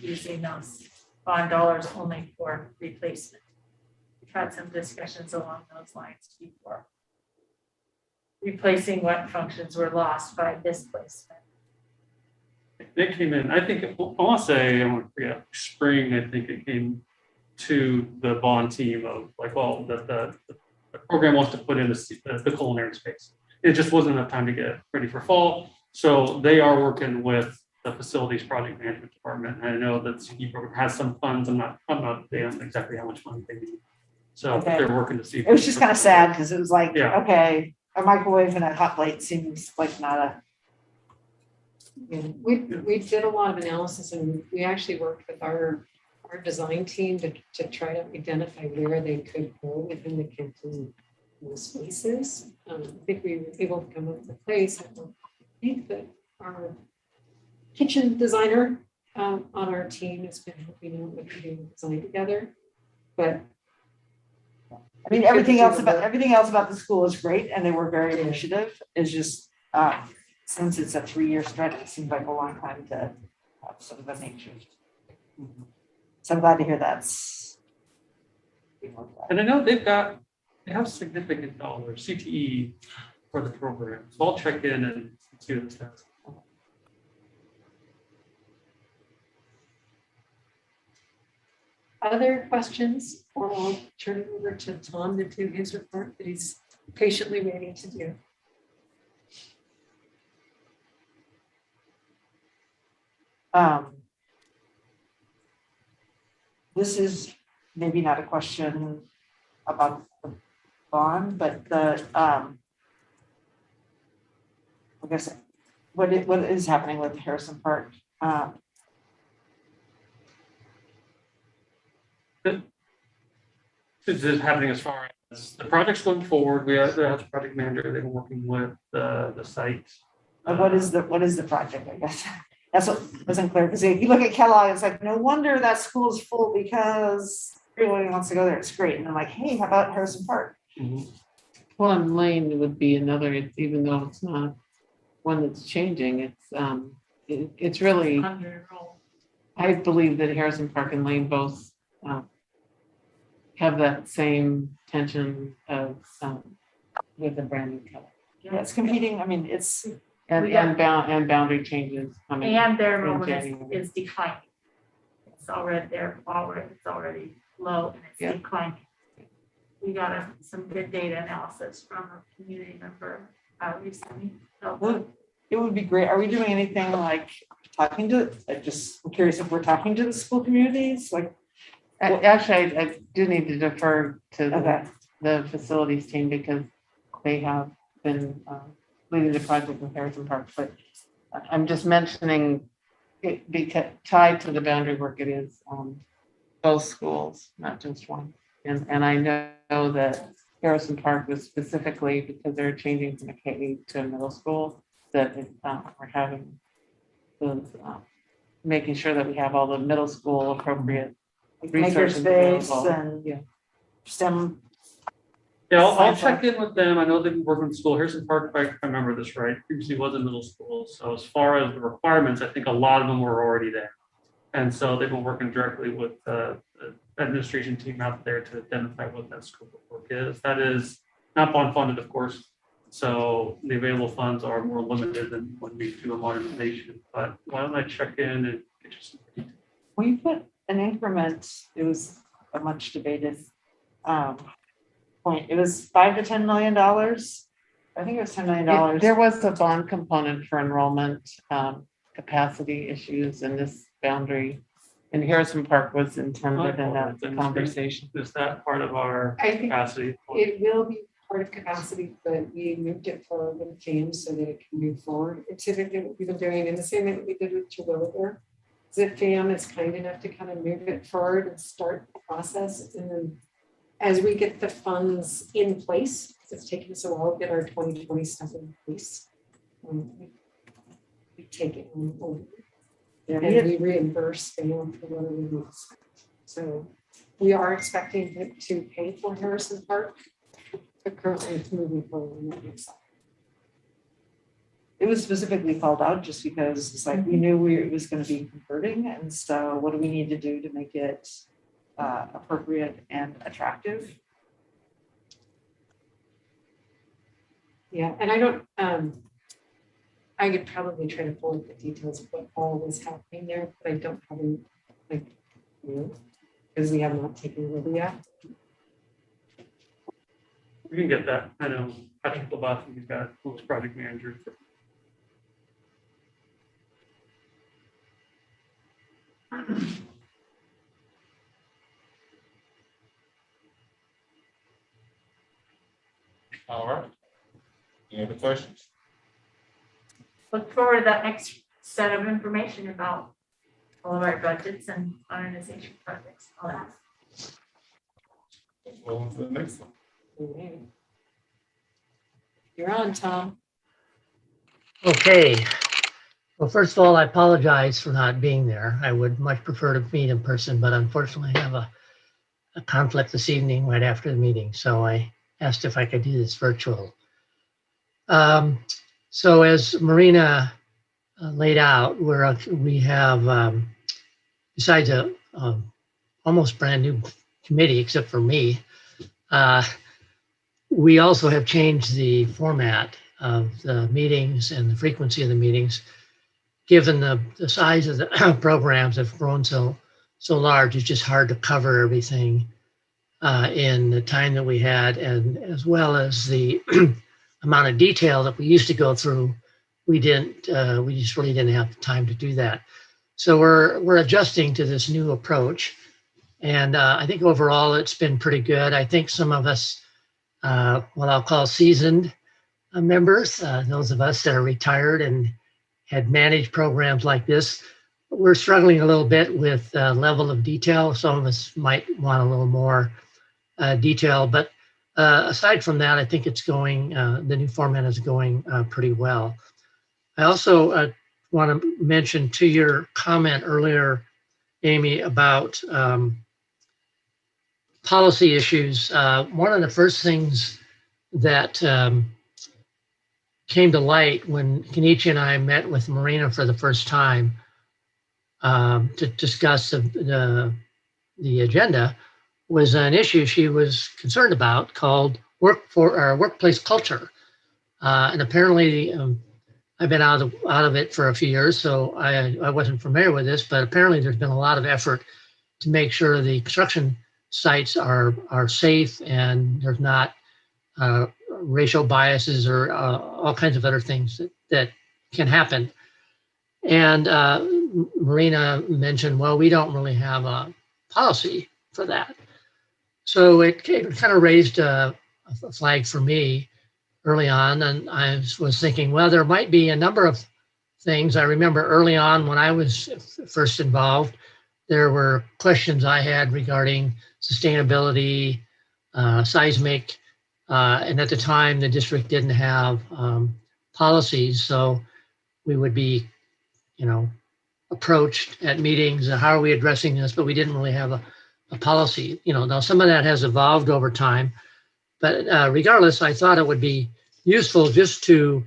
using those bond dollars only for replacement. We've had some discussions along those lines before. Replacing what functions were lost by displacement. They came in, I think, I want to say, I want to forget, spring, I think it came to the bond team of like, well, the program wants to put in the culinary space. It just wasn't enough time to get ready for fall. So they are working with the facilities project management department. And I know that CP program has some funds. I'm not updated on exactly how much money they need. So Okay. they're working to see. It was just kind of sad because it was like, Yeah. okay, a microwave and a hot plate seems like not a. Yeah, we did a lot of analysis and we actually worked with our design team to try to identify where they could go within the canteen spaces. I think we were able to come up with a place. I think that our kitchen designer on our team has been helping out with putting design together. But I mean, everything else about the school is great and they were very initiative. It's just, since it's a 3-year stretch, it seems like a long time to have sort of a nature. So I'm glad to hear that's. And I know they have significant dollars, CTE for the program. So I'll check in and see what it says. other questions, or I'll turn it over to Tom to do his report that he's patiently waiting to do. This is maybe not a question about the bond, but I guess what is happening with Harrison Park? This is happening as far as the project's going forward. We have the project manager. They've been working with the site. What is the project, I guess? That's what wasn't clear, because if you look at Kellogg, it's like, no wonder that school is full because everybody wants to go there. It's great. And I'm like, hey, how about Harrison Park? Mhm. Plum Lane would be another, even though it's not one that's changing, it's really, Under your role. I believe that Harrison Park and Lane both have that same tension of with the brand new color. Yeah, it's competing. I mean, it's, And, We got- and boundary changes coming. And their in enrollment January. is declining. It's already low and it's Yeah. declining. We got some good data analysis from a community member recently. So it would be great. Are we doing anything like talking to, I'm curious if we're talking to the school communities, like, Actually, I do need to defer to okay. the facilities team because they have been leading the project with Harrison Park, but I'm just mentioning it because tied to the boundary work, it is both schools, not just one. And I know that Harrison Park was specifically because they're changing from a K to a middle school, that we're having those, making sure that we have all the middle school appropriate resources Makerspace available. and Yeah. STEM. Yeah, I'll Science check in with them. I know they've been working with school. Harrison Park, if I remember this right, previously was a middle school. So as far as the requirements, I think a lot of them were already there. And so they've been working directly with the administration team out there to identify what that scope of work is. That is not bond funded, of course. So the available funds are more limited than when we do a modernization. But why don't I check in and get you some details? We put an increment, it was a much debated point. It was $5 to $10 million. I think it was $10 million. There was a bond component for enrollment capacity issues in this boundary. And Harrison Park was intended in that conversation. Is that part of our I think capacity? it will be part of capacity, but we moved it forward with James so that it can move forward. And typically what we've been doing in the same way that we did with Terwilliger. ZFAM is kind enough to kind of move it forward and start the process. And then as we get the funds in place, 'cause it's taken us a while to get our 2020 stuff in place. We take it on board Yeah, and we reimburse FAM for whatever we use. So we are expecting it to pay for Harrison Park, but currently it's moving forward. On that next slide. it was specifically called out just because it's like we knew it was going to be converting, and so what do we need to do to make it appropriate and attractive? Yeah, and I don't, I could probably try to pull up the details of what all was happening there, but I don't have any, like, because we have not taken it over yet. We can get that. I know Patrick LaBeouf, he's got, who's project manager. All right. Any other questions? Look forward to that next set of information about all of our budgets and modernization projects, all that. Let's move on to the next one. Okay. You're on, Tom. Okay. Well, first of all, I apologize for not being there. I would much prefer to meet in person, but unfortunately I have a conflict this evening right after the meeting. So I asked if I could do this virtual. So as Marina laid out, we have, besides a almost brand new committee, except for me, we also have changed the format of the meetings and the frequency of the meetings. Given the size of the programs have grown so large, it's just hard to cover everything in the time that we had, and as well as the amount of detail that we used to go through, we just really didn't have the time to do that. So we're adjusting to this new approach, and I think overall it's been pretty good. I think some of us, what I'll call seasoned members, those of us that are retired and had managed programs like this, we're struggling a little bit with level of detail. Some of us might want a little more detail, but aside from that, I think it's going, the new format is going pretty well. I also want to mention to your comment earlier, Amy, about policy issues. One of the first things that came to light when Kenichi and I met with Marina for the first time to discuss the agenda was an issue she was concerned about called workplace culture. And apparently I've been out of it for a few years, so I wasn't familiar with this, but apparently there's been a lot of effort to make sure the construction sites are safe and there's not racial biases or all kinds of other things that can happen. And Marina mentioned, well, we don't really have a policy for that. So it kind of raised a flag for me early on. And I was thinking, well, there might be a number of things. I remember early on when I was first involved, there were questions I had regarding sustainability, seismic, and at the time the district didn't have policies. So we would be, approached at meetings, how are we addressing this? But we didn't really have a policy. Now some of that has evolved over time, but regardless, I thought it would be useful just to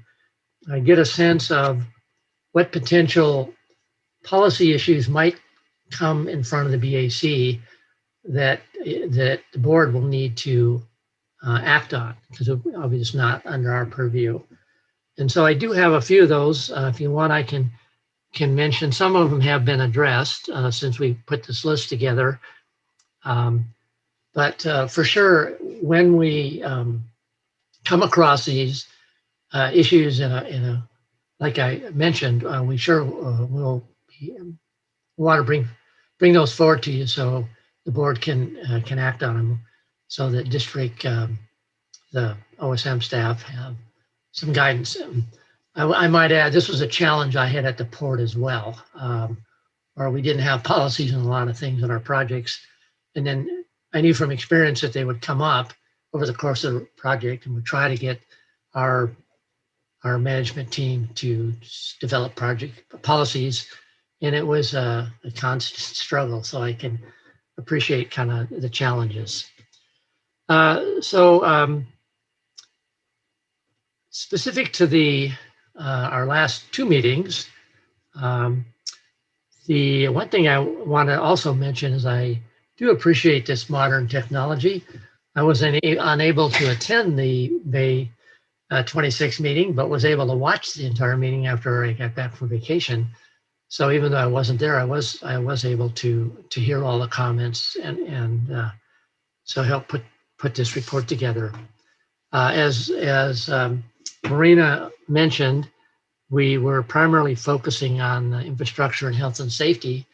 get a sense of what potential policy issues might come in front of the BAC that the board will need to act on, because obviously it's not under our purview. And so I do have a few of those. If you want, I can mention. Some of them have been addressed since we put this list together. But for sure, when we come across these issues in a like I mentioned, we sure will want to bring those forward to you so the board can act on them, so that district, the OSM staff have some guidance. I might add, this was a challenge I had at the port as well. or we didn't have policies on a lot of things in our projects. And then I knew from experience that they would come up over the course of the project, and we try to get our management team to develop project policies. And it was a constant struggle, so I can appreciate kind of the challenges. Specific to the our last two meetings, the one thing I want to also mention is I do appreciate this modern technology. I was unable to attend the May 26 meeting, but was able to watch the entire meeting after I got back from vacation. So even though I wasn't there, I was able to hear all the comments and so help put this report together. As Marina mentioned, we were primarily focusing on infrastructure and health and safety.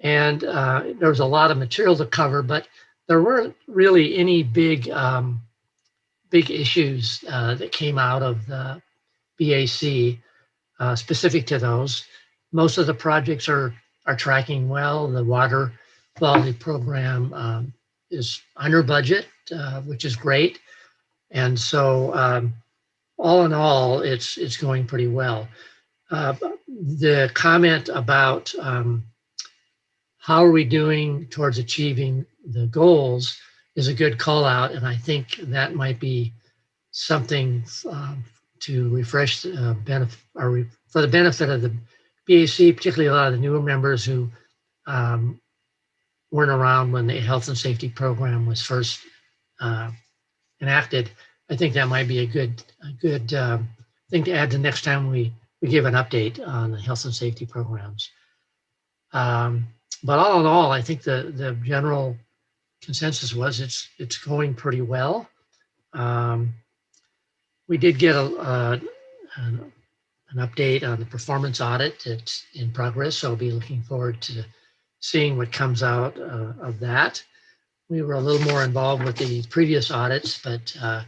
And there was a lot of material to cover, but there weren't really any big issues that came out of the BAC specific to those. Most of the projects are tracking well. The water quality program is under budget, which is great. And so all in all, it's going pretty well. The comment about how are we doing towards achieving the goals is a good call out. And I think that might be something to refresh benefit or for the benefit of the BAC, particularly a lot of the newer members who weren't around when the health and safety program was first enacted. I think that might be a good thing to add the next time we give an update on the health and safety programs. But all in all, I think the general consensus was it's going pretty well. We did get an update on the performance audit that's in progress, so I'll be looking forward to seeing what comes out of that. We were a little more involved with the previous audits, but I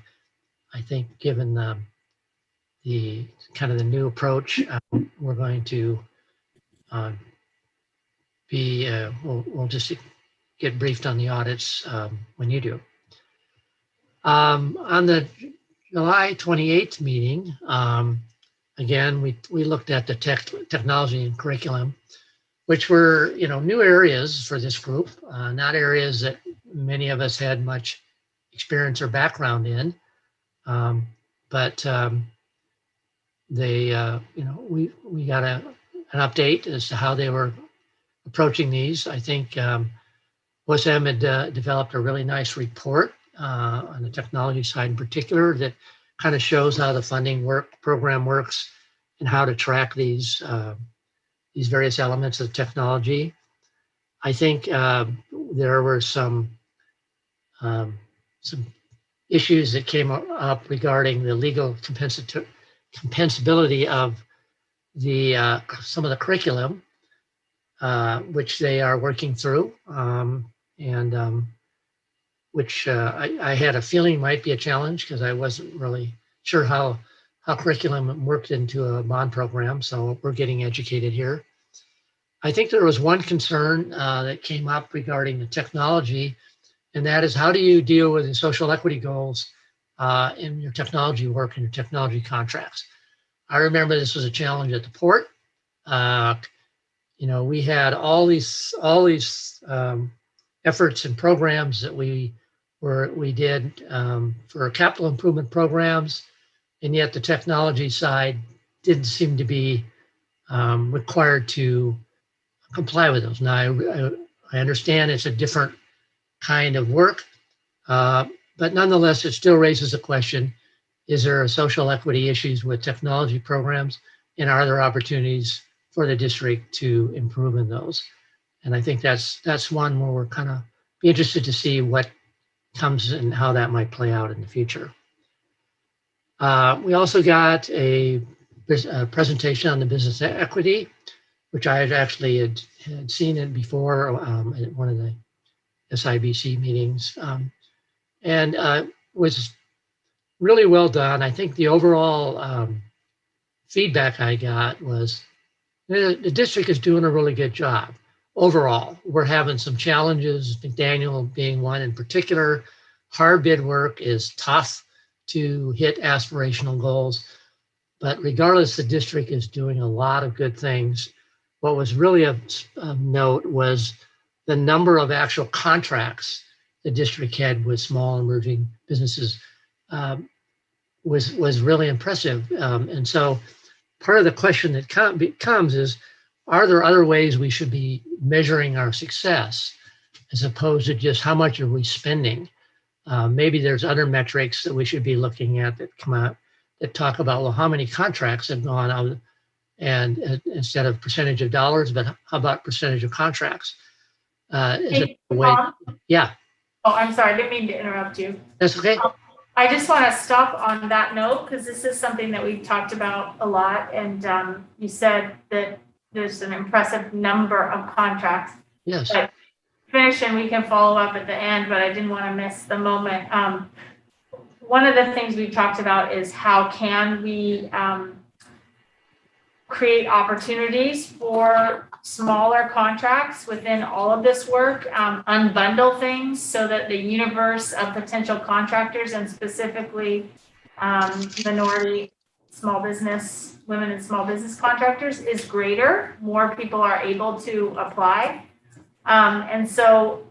think given the kind of the new approach, we're going to we'll just get briefed on the audits when you do. On the July 28th meeting, again, we looked at the technology and curriculum, which were, new areas for this group, not areas that many of us had much experience or background in. But they, we got an update as to how they were approaching these. I think WSM had developed a really nice report on the technology side in particular that kind of shows how the funding program works and how to track these various elements of technology. I think there were some issues that came up regarding the legal compensability of the some of the curriculum, which they are working through, and which I had a feeling might be a challenge because I wasn't really sure how curriculum worked into a bond program. So we're getting educated here. I think there was one concern that came up regarding the technology, and that is how do you deal with the social equity goals in your technology work and your technology contracts? I remember this was a challenge at the port. We had all these efforts and programs that we did for capital improvement programs, and yet the technology side didn't seem to be required to comply with those. Now, I understand it's a different kind of work, but nonetheless, it still raises a question: is there social equity issues with technology programs, and are there opportunities for the district to improve in those? And I think that's one where we're kind of be interested to see what comes and how that might play out in the future. We also got a presentation on the business equity, which I had seen it before at one of the SIBC meetings, and was really well done. I think the overall feedback I got was the district is doing a really good job. Overall, we're having some challenges, McDaniel being one in particular. Hard bid work is tough to hit aspirational goals, but regardless, the district is doing a lot of good things. What was really of note was the number of actual contracts the district had with small emerging businesses was really impressive. And so part of the question that comes is, are there other ways we should be measuring our success as opposed to just how much are we spending? Maybe there's other metrics that we should be looking at that come out that talk about, well, how many contracts have gone out, and instead of percentage of dollars, but how about percentage of contracts? Is it Hey, a way? Tom? Yeah, Oh, I'm sorry, I didn't mean to interrupt you. that's okay. I just want to stop on that note, because this is something that we've talked about a lot, and you said that there's an impressive number of contracts. Yes. But finish and we can follow up at the end, but I didn't want to miss the moment. One of the things we've talked about is how can we create opportunities for smaller contracts within all of this work, unbundle things so that the universe of potential contractors, and specifically minority small business, women and small business contractors, is greater. More people are able to apply. And so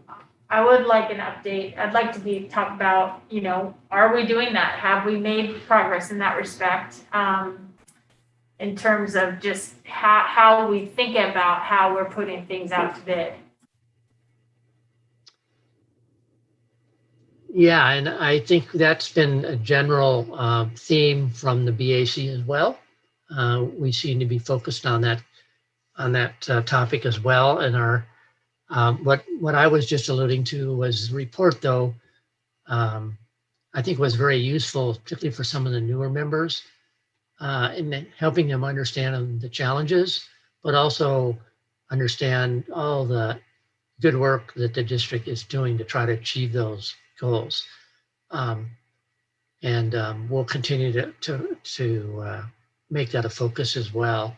I would like an update. I'd like to talk about, are we doing that? Have we made progress in that respect? In terms of just how we think about how we're putting things out to bid. Yeah, and I think that's been a general theme from the BAC as well. We seem to be focused on that topic as well. And our what I was just alluding to was the report, though. I think was very useful, particularly for some of the newer members, in helping them understand the challenges, but also understand all the good work that the district is doing to try to achieve those goals. We'll continue to make that a focus as well.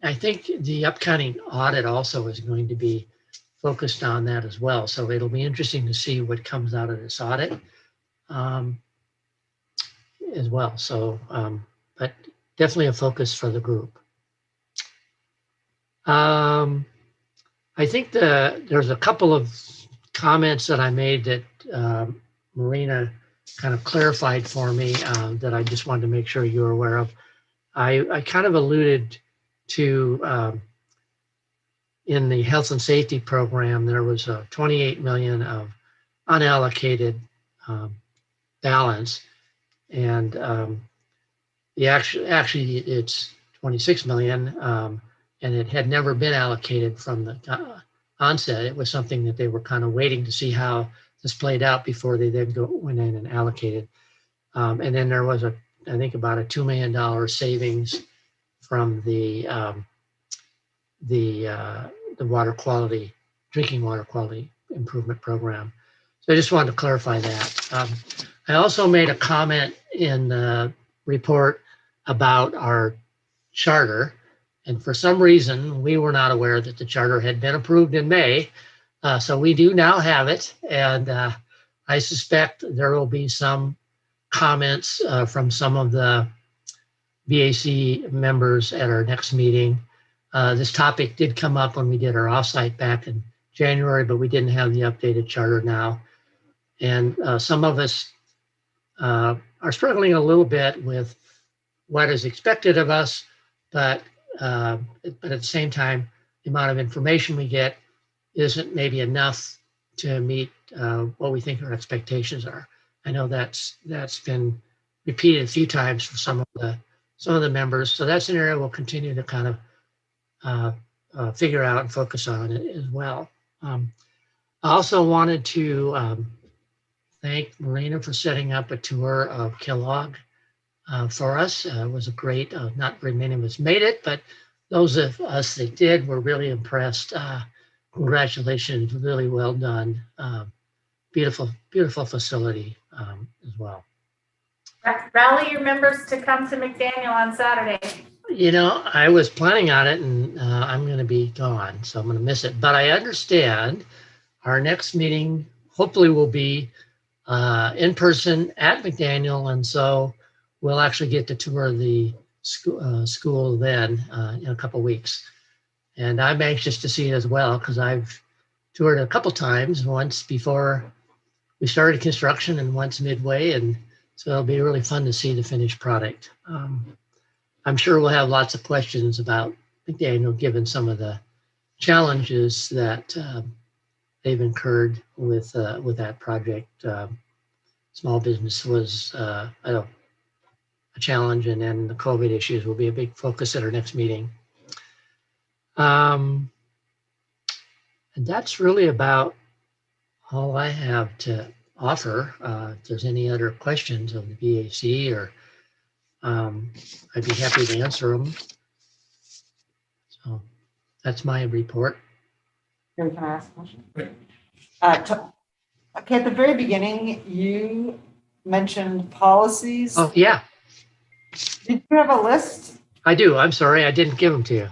I think the upcoming audit also is going to be focused on that as well. So it'll be interesting to see what comes out of this audit as well. So, but definitely a focus for the group. I think there's a couple of comments that I made that Marina kind of clarified for me that I just wanted to make sure you're aware of. I kind of alluded to in the health and safety program, there was a 28 million of unallocated balance, and actually it's 26 million, and it had never been allocated from the onset. It was something that they were kind of waiting to see how this played out before they then went in and allocated. And then there was I think about a $2 million savings from the water quality, drinking water quality improvement program. So I just wanted to clarify that. I also made a comment in the report about our charter. And for some reason, we were not aware that the charter had been approved in May. So we do now have it. And I suspect there will be some comments from some of the BAC members at our next meeting. This topic did come up when we did our offsite back in January, but we didn't have the updated charter now. And some of us are struggling a little bit with what is expected of us, but at the same time, the amount of information we get isn't maybe enough to meet what we think our expectations are. I know that's been repeated a few times for some of the members. So that's an area we'll continue to kind of figure out and focus on it as well. I also wanted to thank Marina for setting up a tour of Kellogg for us. It was a great, not very many of us made it, but those of us that did were really impressed. Congratulations, really well done. Beautiful, beautiful facility as well. Rally your members to come to McDaniel on Saturday. I was planning on it and I'm going to be gone, so I'm going to miss it. But I understand our next meeting hopefully will be in person at McDaniel. And so we'll actually get to tour the school then in a couple weeks. And I'm anxious to see it as well because I've toured a couple times, once before we started construction and once midway. And so it'll be really fun to see the finished product. I'm sure we'll have lots of questions about McDaniel, given some of the challenges that they've incurred with that project. Small business was a challenge, and then the COVID issues will be a big focus at our next meeting. And that's really about all I have to offer. If there's any other questions of the BAC, or I'd be happy to answer them. So that's my report. Gary, can I ask a question? Okay, at the very beginning, you mentioned policies. Oh, yeah, Did you have a list? I do. I'm sorry, I didn't give them to you.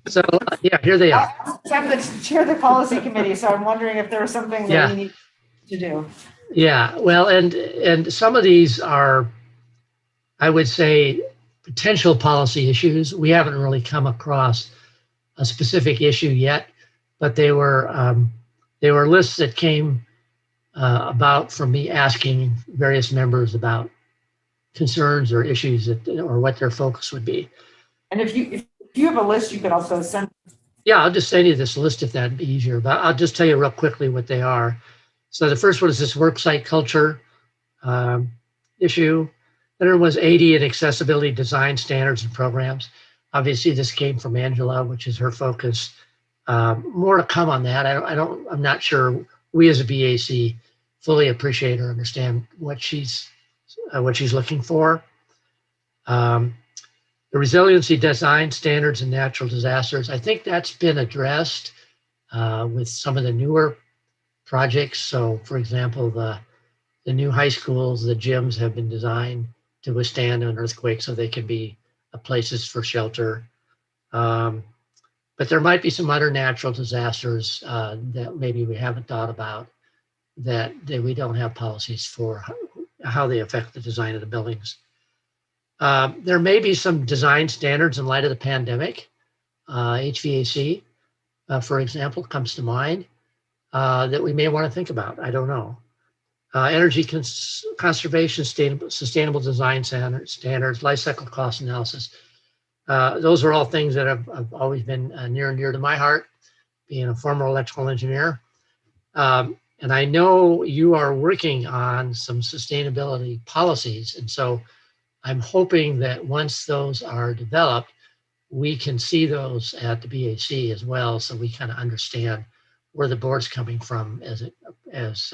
So yeah, here they are. I'm the chair of the policy committee, so I'm wondering if there was something that Yeah. we need to do. Yeah, well, and some of these are, I would say, potential policy issues. We haven't really come across a specific issue yet, but they were lists that came about from me asking various members about concerns or issues or what their focus would be. And if you have a list, you could also send. Yeah, I'll just send you this list if that'd be easier, but I'll just tell you real quickly what they are. So the first one is this worksite culture issue. Then there was AD and accessibility design standards and programs. Obviously, this came from Angela, which is her focus. More to come on that. I'm not sure we as a BAC fully appreciate or understand what she's looking for. The resiliency design standards and natural disasters. I think that's been addressed with some of the newer projects. So for example, the new high schools, the gyms have been designed to withstand an earthquake so they can be places for shelter. But there might be some other natural disasters that maybe we haven't thought about that we don't have policies for how they affect the design of the buildings. There may be some design standards in light of the pandemic. HVAC, for example, comes to mind that we may want to think about. I don't know. Energy conservation, sustainable design standards, life cycle cost analysis. Those are all things that have always been near and dear to my heart, being a former electrical engineer. And I know you are working on some sustainability policies. And so I'm hoping that once those are developed, we can see those at the BAC as well, so we kind of understand where the board's coming from as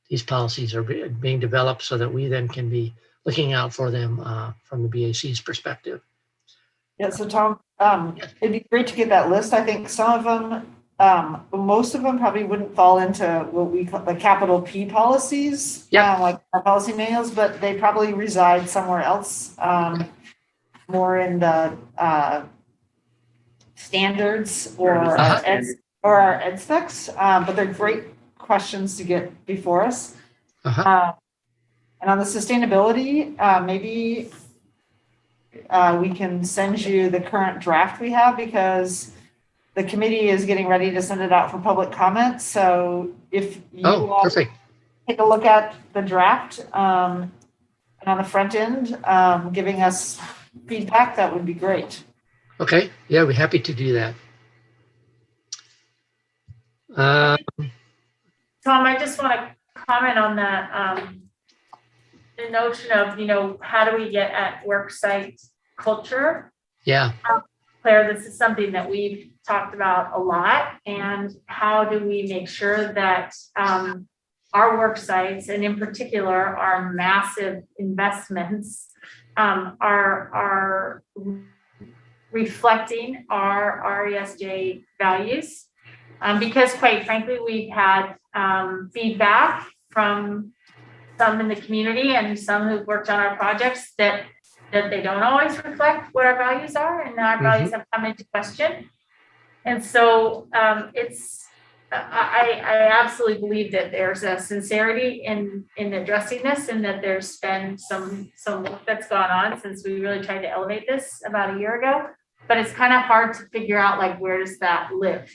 these policies are being developed, so that we then can be looking out for them from the BAC's perspective. Yeah, so Tom, it'd be great to get that list. I think some of them, most of them probably wouldn't fall into what we call the capital P policies, like our policy manuals, but they probably reside somewhere else, more in the standards or our ed specs. But they're great questions to get before us. And on the sustainability, maybe we can send you the current draft we have, because the committee is getting ready to send it out for public comment. So if you all perfect. Take a look at the draft and on the front end, giving us feedback, that would be great. Okay, yeah, we're happy to do that. Tom, I just want to comment on the notion of, how do we get at worksite culture? Yeah. Claire, this is something that we've talked about a lot, and how do we make sure that our work sites, and in particular our massive investments, are reflecting our RESJ values, because quite frankly, we've had feedback from some in the community and some who've worked on our projects that that they don't always reflect what our values are, and our values have come into question. And so I absolutely believe that there's a sincerity in addressing this, and that there's been some work that's gone on since we really tried to elevate this about a year ago. But it's kind of hard to figure out, like, where does that live?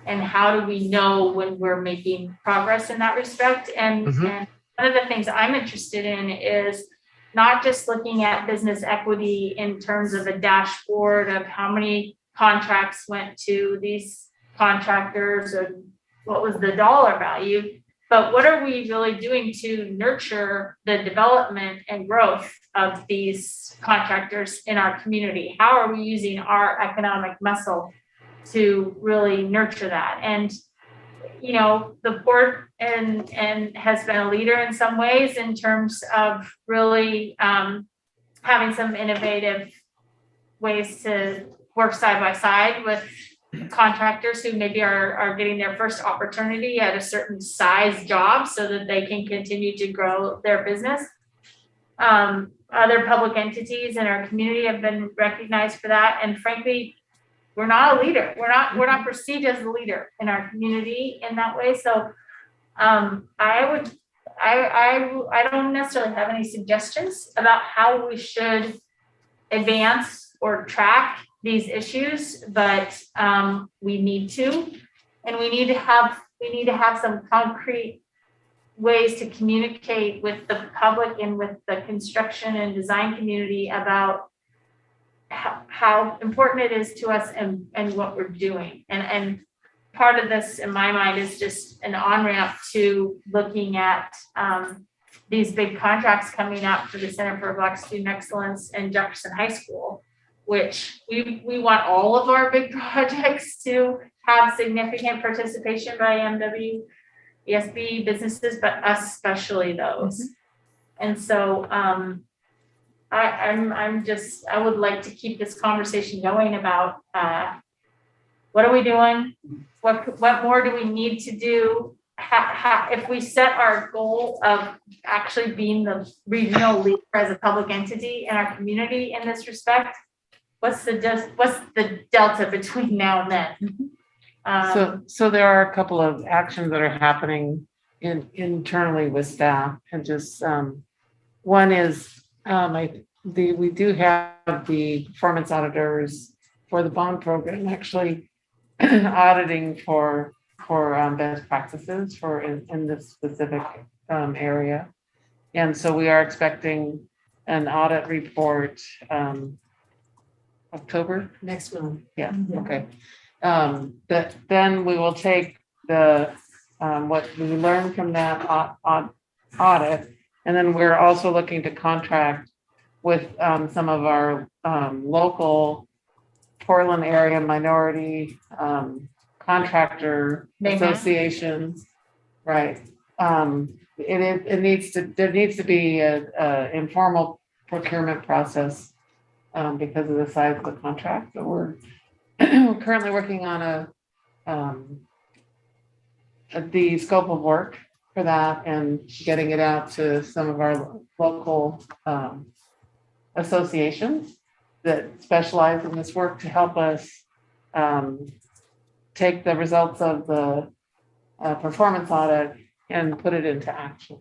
And how do we know when we're making progress in that respect? And one of the things I'm interested in is not just looking at business equity in terms of a dashboard of how many contracts went to these contractors and what was the dollar value, but what are we really doing to nurture the development and growth of these contractors in our community? How are we using our economic muscle to really nurture that? And you know, the port and has been a leader in some ways in terms of really having some innovative ways to work side by side with contractors who maybe are getting their first opportunity at a certain size job so that they can continue to grow their business. Other public entities in our community have been recognized for that. And frankly, we're not a leader. We're not perceived as a leader in our community in that way. So I don't necessarily have any suggestions about how we should advance or track these issues, but we need to, and we need to have some concrete ways to communicate with the public and with the construction and design community about how important it is to us and what we're doing. And part of this in my mind is just an on-ramp to looking at these big contracts coming up for the Center for Black Student Excellence and Jefferson High School, which we want all of our big projects to have significant participation by MWESB businesses, but especially those. And so I would like to keep this conversation going about what are we doing? What more do we need to do? If we set our goal of actually being the regional leader as a public entity in our community in this respect, what's the delta between now and then? So there are a couple of actions that are happening internally with staff, and just one is we do have the performance auditors for the bond program actually auditing for best practices in this specific area, and so we are expecting an audit report October Next month. Yeah. Okay. But then we will take the what we learned from that audit, and then we're also looking to contract with some of our local Portland area minority contractor associations, right? There needs to be a informal procurement process because of the size of the contract. So we're currently working on the scope of work for that and getting it out to some of our local associations that specialize in this work to help us take the results of the performance audit and put it into action.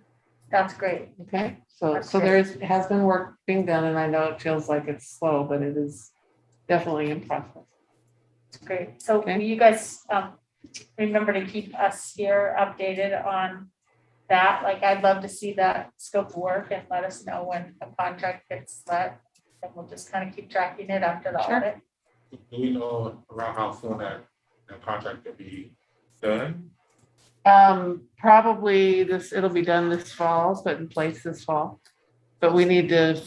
That's great. Okay, so That's there has been work being done, and I know it feels like it's slow, but it is definitely in process. Great. So Okay. will you guys remember to keep us here updated on that? Like, I'd love to see that scope of work and let us know when a contract gets let. And we'll just kind of keep tracking it after the Sure. audit. Do we know around how soon that contract could be done? Probably it'll be done this fall, put in place this fall. But we need to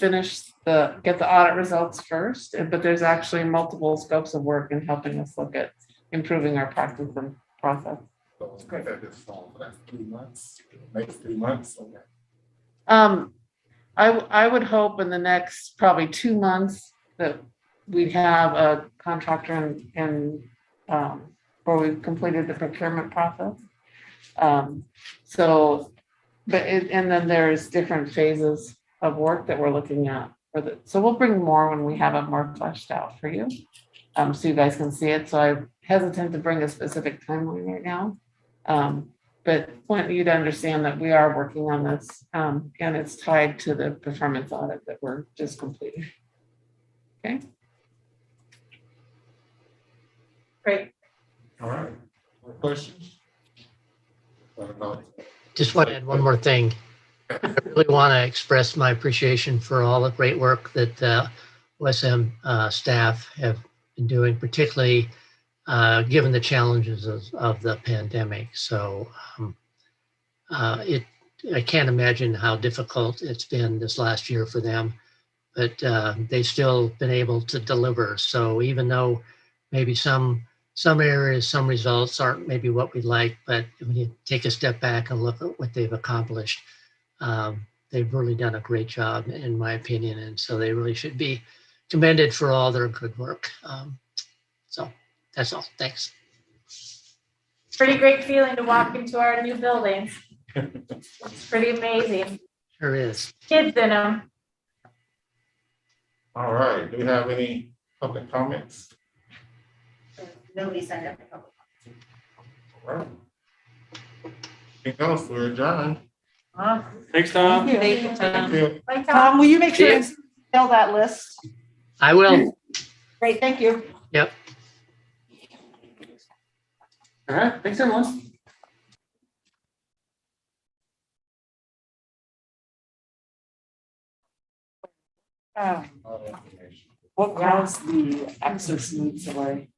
get the audit results first, but there's actually multiple scopes of work in helping us look at improving our practice and process. So it's great that this fall, so that's 3 months, next 3 months, okay. I would hope in the next probably 2 months that we'd have a contractor and where we've completed the procurement process. And then there's different phases of work that we're looking at so we'll bring more when we have it more fleshed out for you. So you guys can see it. So I'm hesitant to bring a specific timeline right now. But want you to understand that we are working on this, and it's tied to the performance audit that we're just completing. Okay. Great. All right. More questions? What about? Just want to add one more thing. I really want to express my appreciation for all the great work that OSM staff have been doing, particularly given the challenges of the pandemic. So I can't imagine how difficult it's been this last year for them, but they've still been able to deliver. So even though maybe some areas, some results aren't maybe what we'd like, but when you take a step back and look at what they've accomplished, they've really done a great job, in my opinion. And so they really should be commended for all their good work. So that's all. Thanks. Pretty great feeling to walk into our new buildings. It's pretty amazing. Sure is. Kids in them. All right, do we have any public comments? Nobody signed up for public. All right. Anything else? We're adjourned. Thanks, Tom. Thank you. Thank you. Like, Tom, will you make sure Yeah. and fill that list? I will. Great, thank you. Yep. All right, thanks, everyone. What caused the access needs delay?